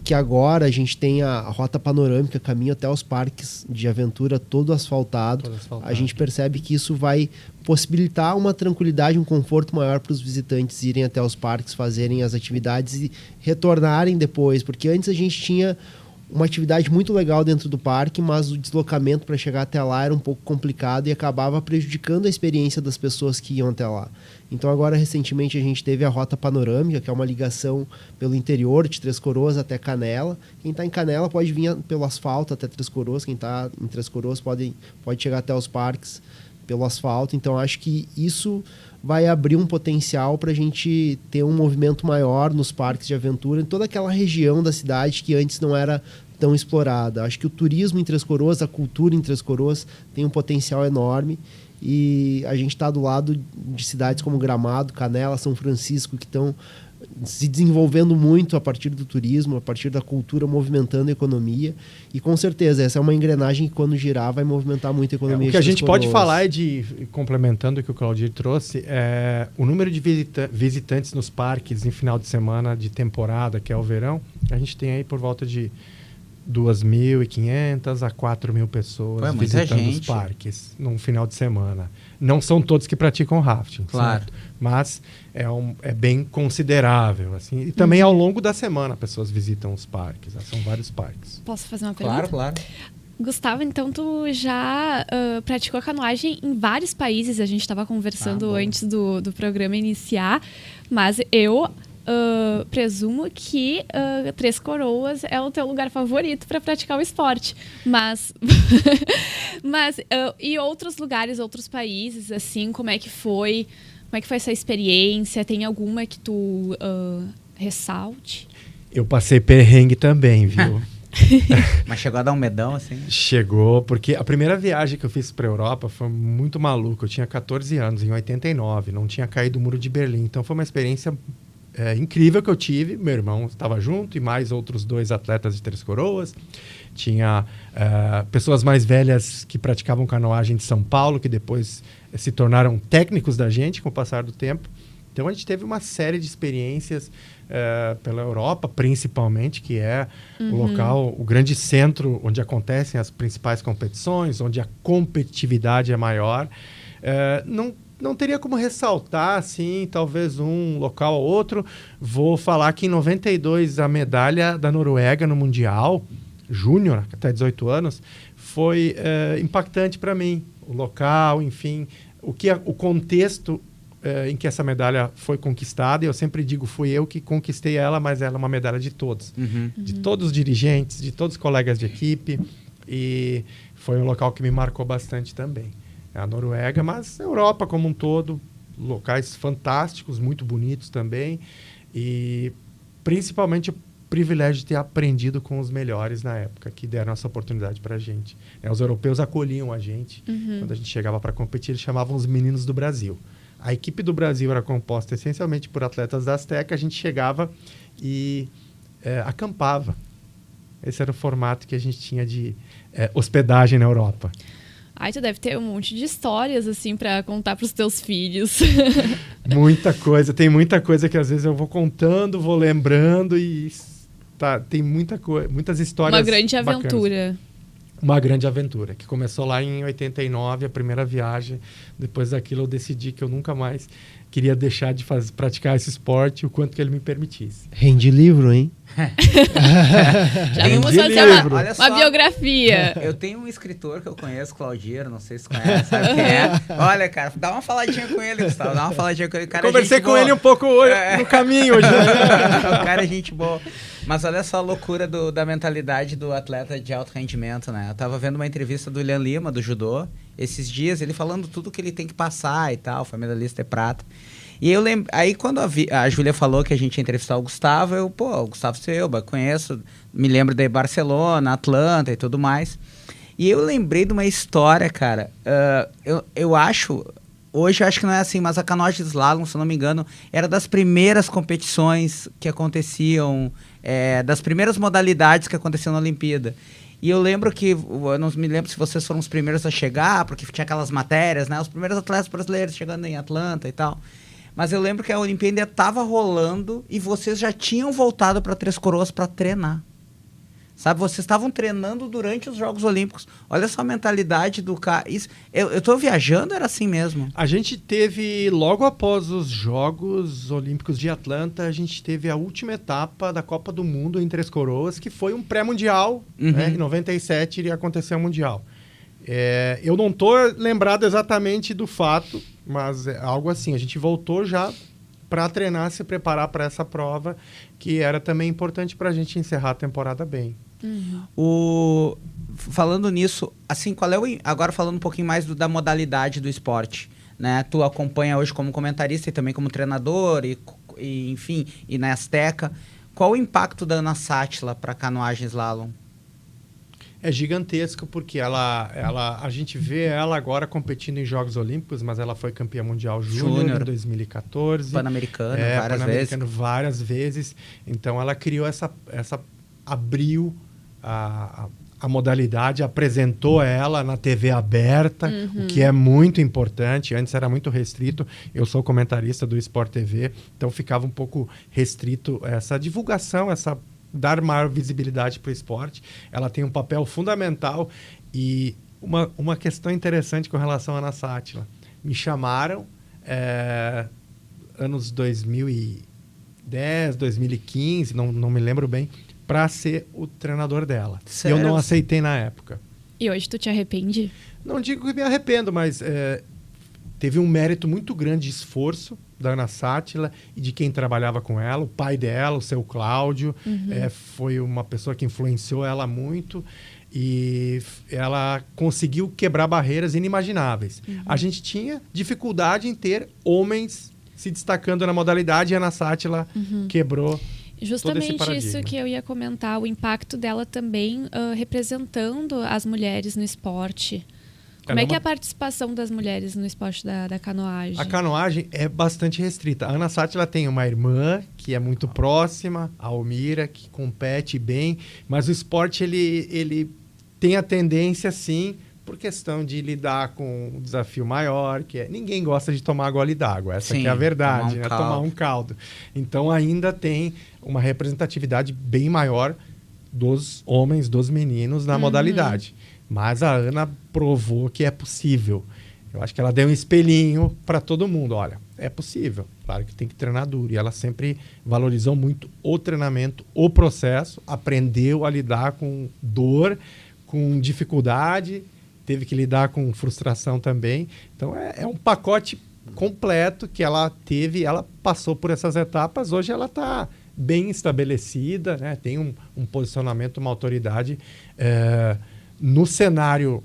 que agora a gente tem a rota panorâmica, caminho até os parques de aventura todo asfaltado. A gente percebe que isso vai possibilitar uma tranquilidade, um conforto maior para os visitantes irem até os parques, fazerem as atividades e retornarem depois. Porque antes a gente tinha uma atividade muito legal dentro do parque, mas o deslocamento para chegar até lá era um pouco complicado e acabava prejudicando a experiência das pessoas que iam até lá. Então agora, recentemente, a gente teve a Rota Panorâmica, que é uma ligação pelo interior de Três Coroas até Canela. Quem está em Canela pode vir pelo asfalto até Três Coroas, quem está em Três Coroas pode chegar até os parques pelo asfalto. Então acho que isso vai abrir um potencial para a gente ter um movimento maior nos parques de aventura, em toda aquela região da cidade que antes não era tão explorada. Acho que o turismo em Três Coroas, a cultura em Três Coroas tem um potencial enorme e a gente está do lado de cidades como Gramado, Canela, São Francisco, que estão se desenvolvendo muito a partir do turismo, a partir da cultura, movimentando a economia. E com certeza, essa é uma engrenagem que quando girar vai movimentar muito a economia. O que a gente pode falar complementando o que o Claudir trouxe, o número de visitantes nos parques em final de semana de temporada, que é o verão, a gente tem aí por volta de 2.500 a 4.000 pessoas visitando os parques num final de semana. Não são todos que praticam rafting, claro, certo? Mas é bem considerável. Assim. E também ao longo da semana pessoas visitam os parques. São vários parques. Posso fazer uma pergunta? Claro. Gustavo, então tu já praticou a canoagem em vários países. A gente estava conversando antes do programa iniciar. Mas eu presumo que Três Coroas é o teu lugar favorito para praticar o esporte. Mas, e outros lugares, outros países, assim, como é que foi? Como é que foi essa experiência? Tem alguma que tu ressalte? Eu passei perrengue também, viu? Mas chegou a dar um medão, assim? Chegou, porque a primeira viagem que eu fiz para a Europa foi muito maluca. Eu tinha 14 anos, em 89, não tinha caído o Muro de Berlim. Então foi uma experiência incrível que eu tive. Meu irmão estava junto e mais outros 2 atletas de Três Coroas. Tinha pessoas mais velhas que praticavam canoagem de São Paulo, que depois se tornaram técnicos da gente com o passar do tempo. Então a gente teve uma série de experiências pela Europa, principalmente, que é o local, o grande centro onde acontecem as principais competições, onde a competitividade é maior. Não teria como ressaltar, assim, talvez um local ou outro. Vou falar que em 92 a medalha da Noruega no Mundial Júnior, até 18 anos, foi impactante para mim. O local, enfim, o contexto em que essa medalha foi conquistada. E eu sempre digo, fui eu que conquistei ela, mas ela é uma medalha de todos. De todos os dirigentes, de todos os colegas de equipe. E foi um local que me marcou bastante também. A Noruega, mas a Europa como um todo, locais fantásticos, muito bonitos também. E principalmente o privilégio de ter aprendido com os melhores na época, que deram essa oportunidade para a gente. Os europeus acolhiam a gente. Quando a gente chegava para competir, eles chamavam os meninos do Brasil. A equipe do Brasil era composta essencialmente por atletas da Azteca. A gente chegava e acampava. Esse era o formato que a gente tinha de hospedagem na Europa. Ai, tu deve ter um monte de histórias, assim, para contar para os teus filhos. Muita coisa. Tem muita coisa que às vezes eu vou contando, vou lembrando e tem muitas histórias. Uma grande bacanas. aventura. Uma grande aventura, que começou lá em 89, a primeira viagem. Depois daquilo eu decidi que eu nunca mais queria deixar de praticar esse esporte o quanto que ele me permitisse. Rende livro, hein? Já vamos fazer uma biografia. Eu tenho um escritor que eu conheço, Claudieiro, não sei se conhece, sabe quem é. Olha, cara, dá uma faladinha com ele, Gustavo, dá uma faladinha com ele. Cara, conversei com ele um pouco hoje, no caminho hoje. O cara é gente boa. Mas olha só a loucura da mentalidade do atleta de alto rendimento, né? Eu tava vendo uma entrevista do William Lima, do judô, esses dias, ele falando tudo que ele tem que passar e tal, foi medalhista de prata. E eu lembro, aí quando a Júlia falou que a gente ia entrevistar o Gustavo, o Gustavo Selba, conheço, me lembro de Barcelona, Atlanta e tudo mais. E eu lembrei de uma história, cara, eu acho, hoje eu acho que não é assim, mas a canoagem de slalom, se eu não me engano, era das primeiras competições que aconteciam, das primeiras modalidades que aconteciam na Olimpíada. E eu lembro que, eu não me lembro se vocês foram os primeiros a chegar, porque tinha aquelas matérias, né? Os primeiros atletas brasileiros chegando em Atlanta e tal. Mas eu lembro que a Olimpíada ainda estava rolando e vocês já tinham voltado para Três Coroas para treinar. Sabe, vocês estavam treinando durante os Jogos Olímpicos. Olha só a mentalidade do cara. Eu tô viajando, era assim mesmo? A gente teve, logo após os Jogos Olímpicos de Atlanta, a gente teve a última etapa da Copa do Mundo em Três Coroas, que foi um pré-mundial. Né? Em 97 iria acontecer o Mundial. Eu não tô lembrado exatamente do fato, mas é algo assim. A gente voltou já para treinar, se preparar para essa prova, que era também importante para a gente encerrar a temporada bem. Falando nisso, assim, agora falando um pouquinho mais da modalidade do esporte, né? Tu acompanha hoje como comentarista e também como treinador e enfim, e na Azteca. Qual o impacto da Ana Sátila para canoagem slalom? É gigantesco, porque a gente vê ela agora competindo em Jogos Olímpicos, mas ela foi campeã mundial júnior em 2014. Pan-americano, várias vezes. Então ela criou abriu a modalidade, apresentou ela na TV aberta, o que é muito importante. Antes era muito restrito. Eu sou comentarista do Sport TV, então ficava um pouco restrito essa divulgação, dar maior visibilidade para o esporte. Ela tem um papel fundamental. E uma questão interessante com relação à Ana Sátila. Me chamaram anos 2010, 2015, não me lembro bem, para ser o treinador dela. Sério? E eu não aceitei na época. E hoje tu te arrepende? Não digo que me arrependo, mas teve um mérito muito grande de esforço da Ana Sátila e de quem trabalhava com ela. O pai dela, o seu Cláudio, foi uma pessoa que influenciou ela muito e ela conseguiu quebrar barreiras inimagináveis. A gente tinha dificuldade em ter homens se destacando na modalidade e a Ana Sátila quebrou justamente isso que eu ia comentar, o impacto dela também representando as mulheres no esporte. Como é que é a participação das mulheres no esporte da canoagem? A canoagem é bastante restrita. A Ana Sátila tem uma irmã que é muito próxima, a Almira, que compete bem, mas o esporte ele tem a tendência, sim, por questão de lidar com um desafio maior, que é ninguém gosta de tomar gole d'água. Essa que é a verdade, tomar um caldo. Então ainda tem uma representatividade bem maior dos homens, dos meninos na modalidade. Mas a Ana provou que é possível. Eu acho que ela deu um espelhinho para todo mundo. Olha, é possível. Claro que tem que treinar duro. E ela sempre valorizou muito o treinamento, o processo, aprendeu a lidar com dor, com dificuldade, teve que lidar com frustração também. Então, é um pacote completo que ela teve, ela passou por essas etapas. Hoje ela está bem estabelecida, né? Tem um posicionamento, uma autoridade no cenário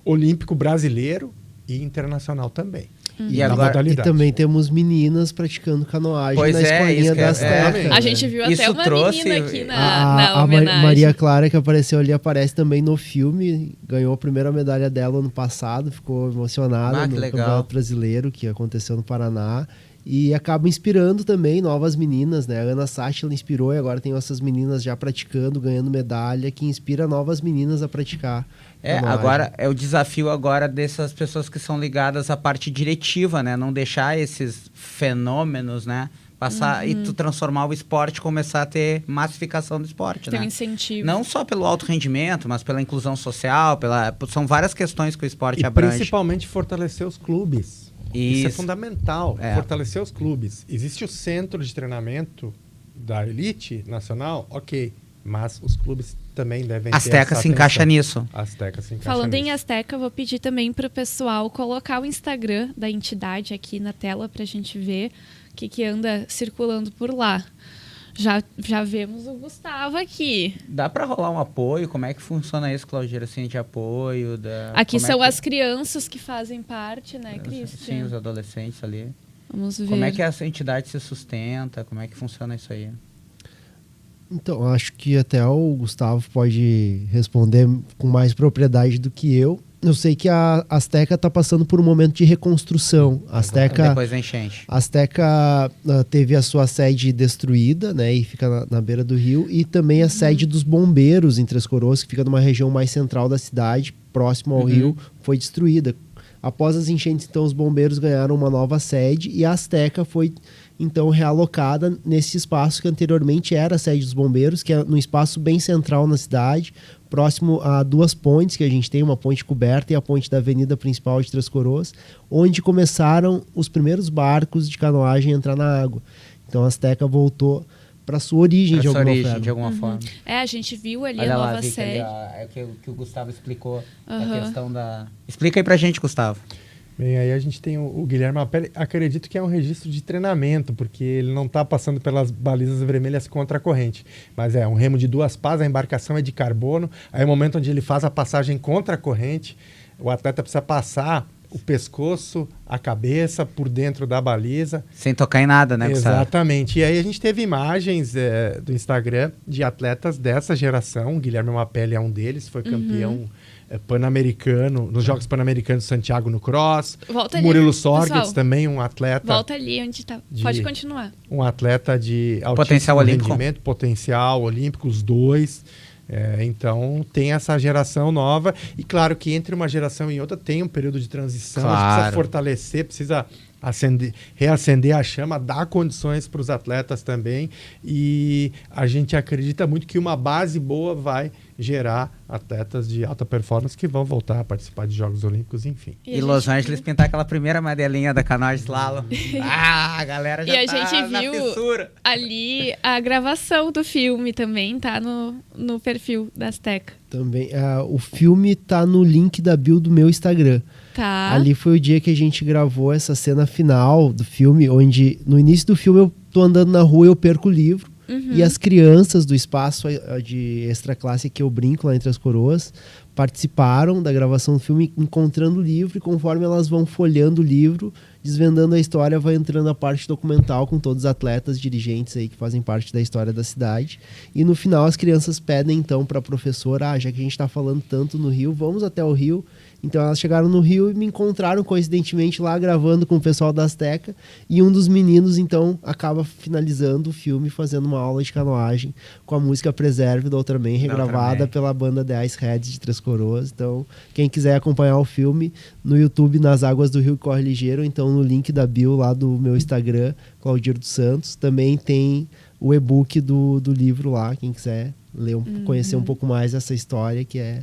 olímpico brasileiro e internacional também. E agora também temos meninas praticando canoagem na escolinha da Azteca. A gente viu até uma menina aqui na homenagem. A Maria Clara, que apareceu ali, aparece também no filme. Ganhou a primeira medalha dela ano passado. Ficou emocionada no Campeonato Brasileiro, que aconteceu no Paraná. E acaba inspirando também novas meninas, né? A Ana Sátila inspirou e agora tem essas meninas já praticando, ganhando medalha, que inspira novas meninas a praticar. Agora é o desafio agora dessas pessoas que são ligadas à parte diretiva, né? Não deixar esses fenômenos, né? Passar e tu transformar o esporte, começar a ter massificação do esporte, tem né? incentivo. Não só pelo alto rendimento, mas pela inclusão social, são várias questões que o esporte abrange. Principalmente fortalecer os clubes. Isso é fundamental, fortalecer os clubes. Existe o centro de treinamento da elite nacional, ok, mas os clubes também devem ter Azteca se encaixa nisso. Azteca se encaixa Falando nisso. em Azteca, eu vou pedir também para o pessoal colocar o Instagram da entidade aqui na tela para a gente ver o que anda circulando por lá. Já vemos o Gustavo aqui. Dá para rolar um apoio? Como é que funciona isso, Claudir, assim, de apoio? Aqui são as crianças que fazem parte, né, Cristian? Sim, os adolescentes ali. Vamos ver. Como é que essa entidade se sustenta? Como é que funciona isso aí? Então, acho que até o Gustavo pode responder com mais propriedade do que eu. Eu sei que a Azteca está passando por um momento de reconstrução. Depois da enchente. A Azteca teve a sua sede destruída, né, e fica na beira do rio, e também a sede dos bombeiros em Três Coroas, que fica numa região mais central da cidade, próximo ao rio, foi destruída. Após as enchentes, então, os bombeiros ganharam uma nova sede e a Azteca foi, então, realocada nesse espaço que anteriormente era a sede dos bombeiros, que é num espaço bem central na cidade, próximo a duas pontes que a gente tem, uma ponte coberta e a ponte da avenida principal de Três Coroas, onde começaram os primeiros barcos de canoagem a entrar na água. Então a Azteca voltou para sua origem, de alguma forma. A gente viu ali Olha a lá, nova sede. É que o Gustavo explicou a questão da... Explica aí pra gente, Gustavo. Bem, aí a gente tem o Guilherme Apelli, acredito que é um registro de treinamento, porque ele não está passando pelas balizas vermelhas contra a corrente, mas é um remo de 2 pás, a embarcação é de carbono, aí é o momento onde ele faz a passagem contra a corrente, o atleta precisa passar o pescoço, a cabeça por dentro da baliza. Sem tocar em nada, né, Gustavo? Exatamente. E aí a gente teve imagens do Instagram de atletas dessa geração, o Guilherme Apelli é um deles, foi campeão pan-americano, nos Jogos Pan-Americanos de Santiago no cross. Murilo Sorgits também, um atleta... Volta ali onde está. Pode continuar. Um atleta de potencial altíssimo rendimento, potencial olímpico, os dois. Então, tem essa geração nova. E claro que entre uma geração e outra tem um período de transição. A gente precisa fortalecer, precisa reacender a chama, dar condições para os atletas também. E a gente acredita muito que uma base boa vai gerar atletas de alta performance que vão voltar a participar de Jogos Olímpicos, enfim. E Los Angeles pintar aquela primeira amarelinha da canoagem slalom. A galera já tá na fissura. E a gente viu ali a gravação do filme também, tá no perfil da Azteca. Também. O filme tá no link da bio do meu Instagram. Tá. Ali foi o dia que a gente gravou essa cena final do filme, onde no início do filme eu tô andando na rua e eu perco o livro. E as crianças do espaço de extra classe que eu brinco lá entre as coroas participaram da gravação do filme encontrando o livro, e conforme elas vão folheando o livro, desvendando a história, vai entrando a parte documental com todos os atletas, dirigentes aí que fazem parte da história da cidade. E no final as crianças pedem então para a professora, já que a gente está falando tanto no Rio, vamos até o Rio. Então elas chegaram no Rio e me encontraram coincidentemente lá gravando com o pessoal da Azteca, e um dos meninos então acaba finalizando o filme fazendo uma aula de canoagem com a música Preserve do Ultraman, regravada pela banda The Ice Heads de Três Coroas. Então quem quiser acompanhar o filme no YouTube, Nas Águas do Rio Corre Ligeiro, então no link da bio lá do meu Instagram, Claudir dos Santos, também tem o e-book do livro lá, quem quiser ler, conhecer um pouco mais essa história que é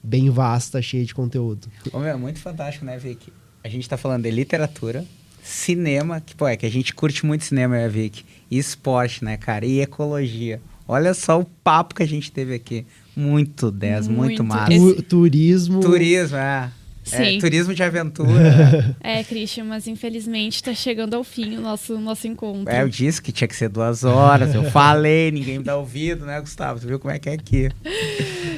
bem vasta, cheia de conteúdo. É muito fantástico, né, Vicky? A gente tá falando de literatura, cinema, que, é que a gente curte muito cinema, né, Vicky? E esporte, né, cara? E ecologia. Olha só o papo que a gente teve aqui. Muito 10, muito massa. Turismo. Turismo, é. Sim. Turismo de aventura. Christian, mas infelizmente tá chegando ao fim o nosso encontro. Eu disse que tinha que ser 2 horas, eu falei, ninguém me dá ouvido, né, Gustavo? Tu viu como é que é aqui?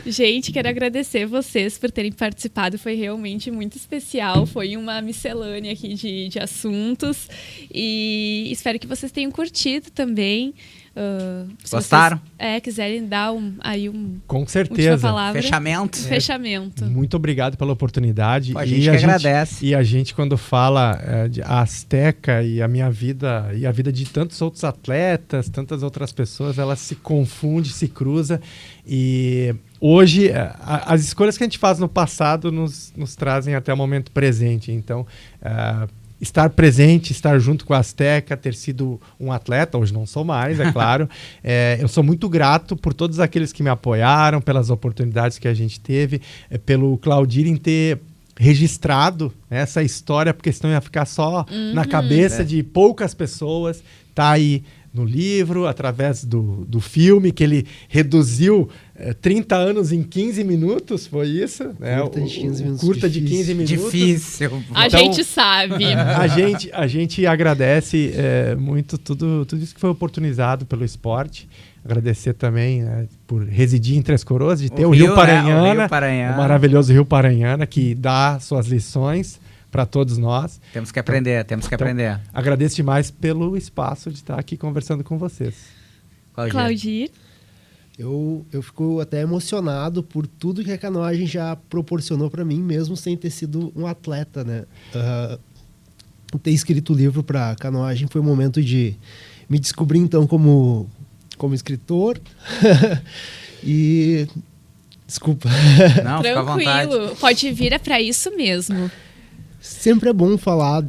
Gente, quero agradecer vocês por terem participado, foi realmente muito especial, foi uma miscelânea aqui de assuntos, e espero que vocês tenham curtido também. Se gostaram? Vocês, quiserem dar com certeza. Palavra. Fechamento. Muito obrigado pela oportunidade. A gente agradece. E a gente, quando fala de Azteca e a minha vida e a vida de tantos outros atletas, tantas outras pessoas, ela se confunde, se cruza. E hoje, as escolhas que a gente faz no passado nos trazem até o momento presente. Então, estar presente, estar junto com a Azteca, ter sido um atleta, hoje não sou mais, é claro. Eu sou muito grato por todos aqueles que me apoiaram, pelas oportunidades que a gente teve, pelo Claudir em ter registrado essa história, porque senão ia ficar só na cabeça de poucas pessoas. Tá aí no livro, através do filme, que ele reduziu 30 anos em 15 minutos, foi isso? Curta de 15 minutos. Curta de 15 minutos. Difícil. A gente sabe. A gente agradece muito tudo isso que foi oportunizado pelo esporte. Agradecer também por residir em Três Coroas, de ter o Rio Paranhana, o maravilhoso Rio Paranhana, que dá suas lições para todos nós. Temos que aprender, aprender. Agradeço demais pelo espaço de estar aqui conversando com vocês. Claudir? Eu fico até emocionado por tudo que a canoagem já proporcionou para mim, mesmo sem ter sido um atleta, né? Ter escrito o livro para canoagem foi um momento de me descobrir, então, como escritor. E... Desculpa. Não, fica à vontade. Tranquilo, pode vir, é para isso mesmo. Sempre é bom falar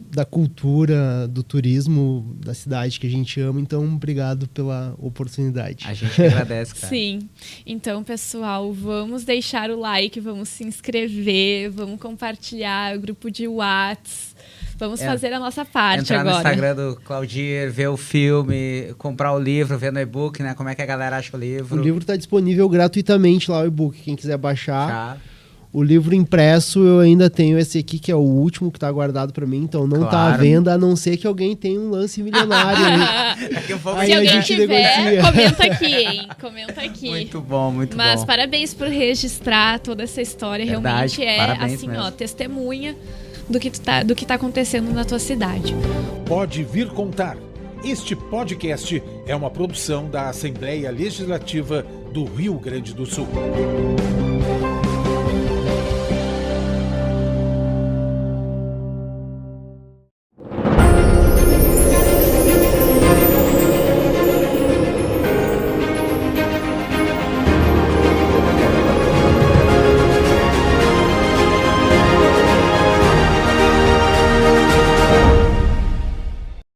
da cultura, do turismo, da cidade que a gente ama. Então, obrigado pela oportunidade. A gente agradece, cara. Sim. Então, pessoal, vamos deixar o like, vamos se inscrever, vamos compartilhar o grupo de WhatsApp. Vamos fazer a nossa parte entrar agora. Entrar no Instagram do Claudir, ver o filme, comprar o livro, ver no e-book, né? Como é que a galera acha o livro. O livro está disponível gratuitamente lá, o e-book. Quem quiser baixar. Já. O livro impresso, eu ainda tenho esse aqui, que é o último que está guardado para mim. Então, não está à venda, a não ser que alguém tenha um lance milionário. Se alguém tiver, comenta aqui, hein? Comenta aqui. Muito bom, muito bom. Mas parabéns por registrar toda essa história. Verdade, realmente parabéns assim, mesmo. Testemunha do que tá acontecendo na tua cidade. Pode vir contar. Este podcast é uma produção da Assembleia Legislativa do Rio Grande do Sul.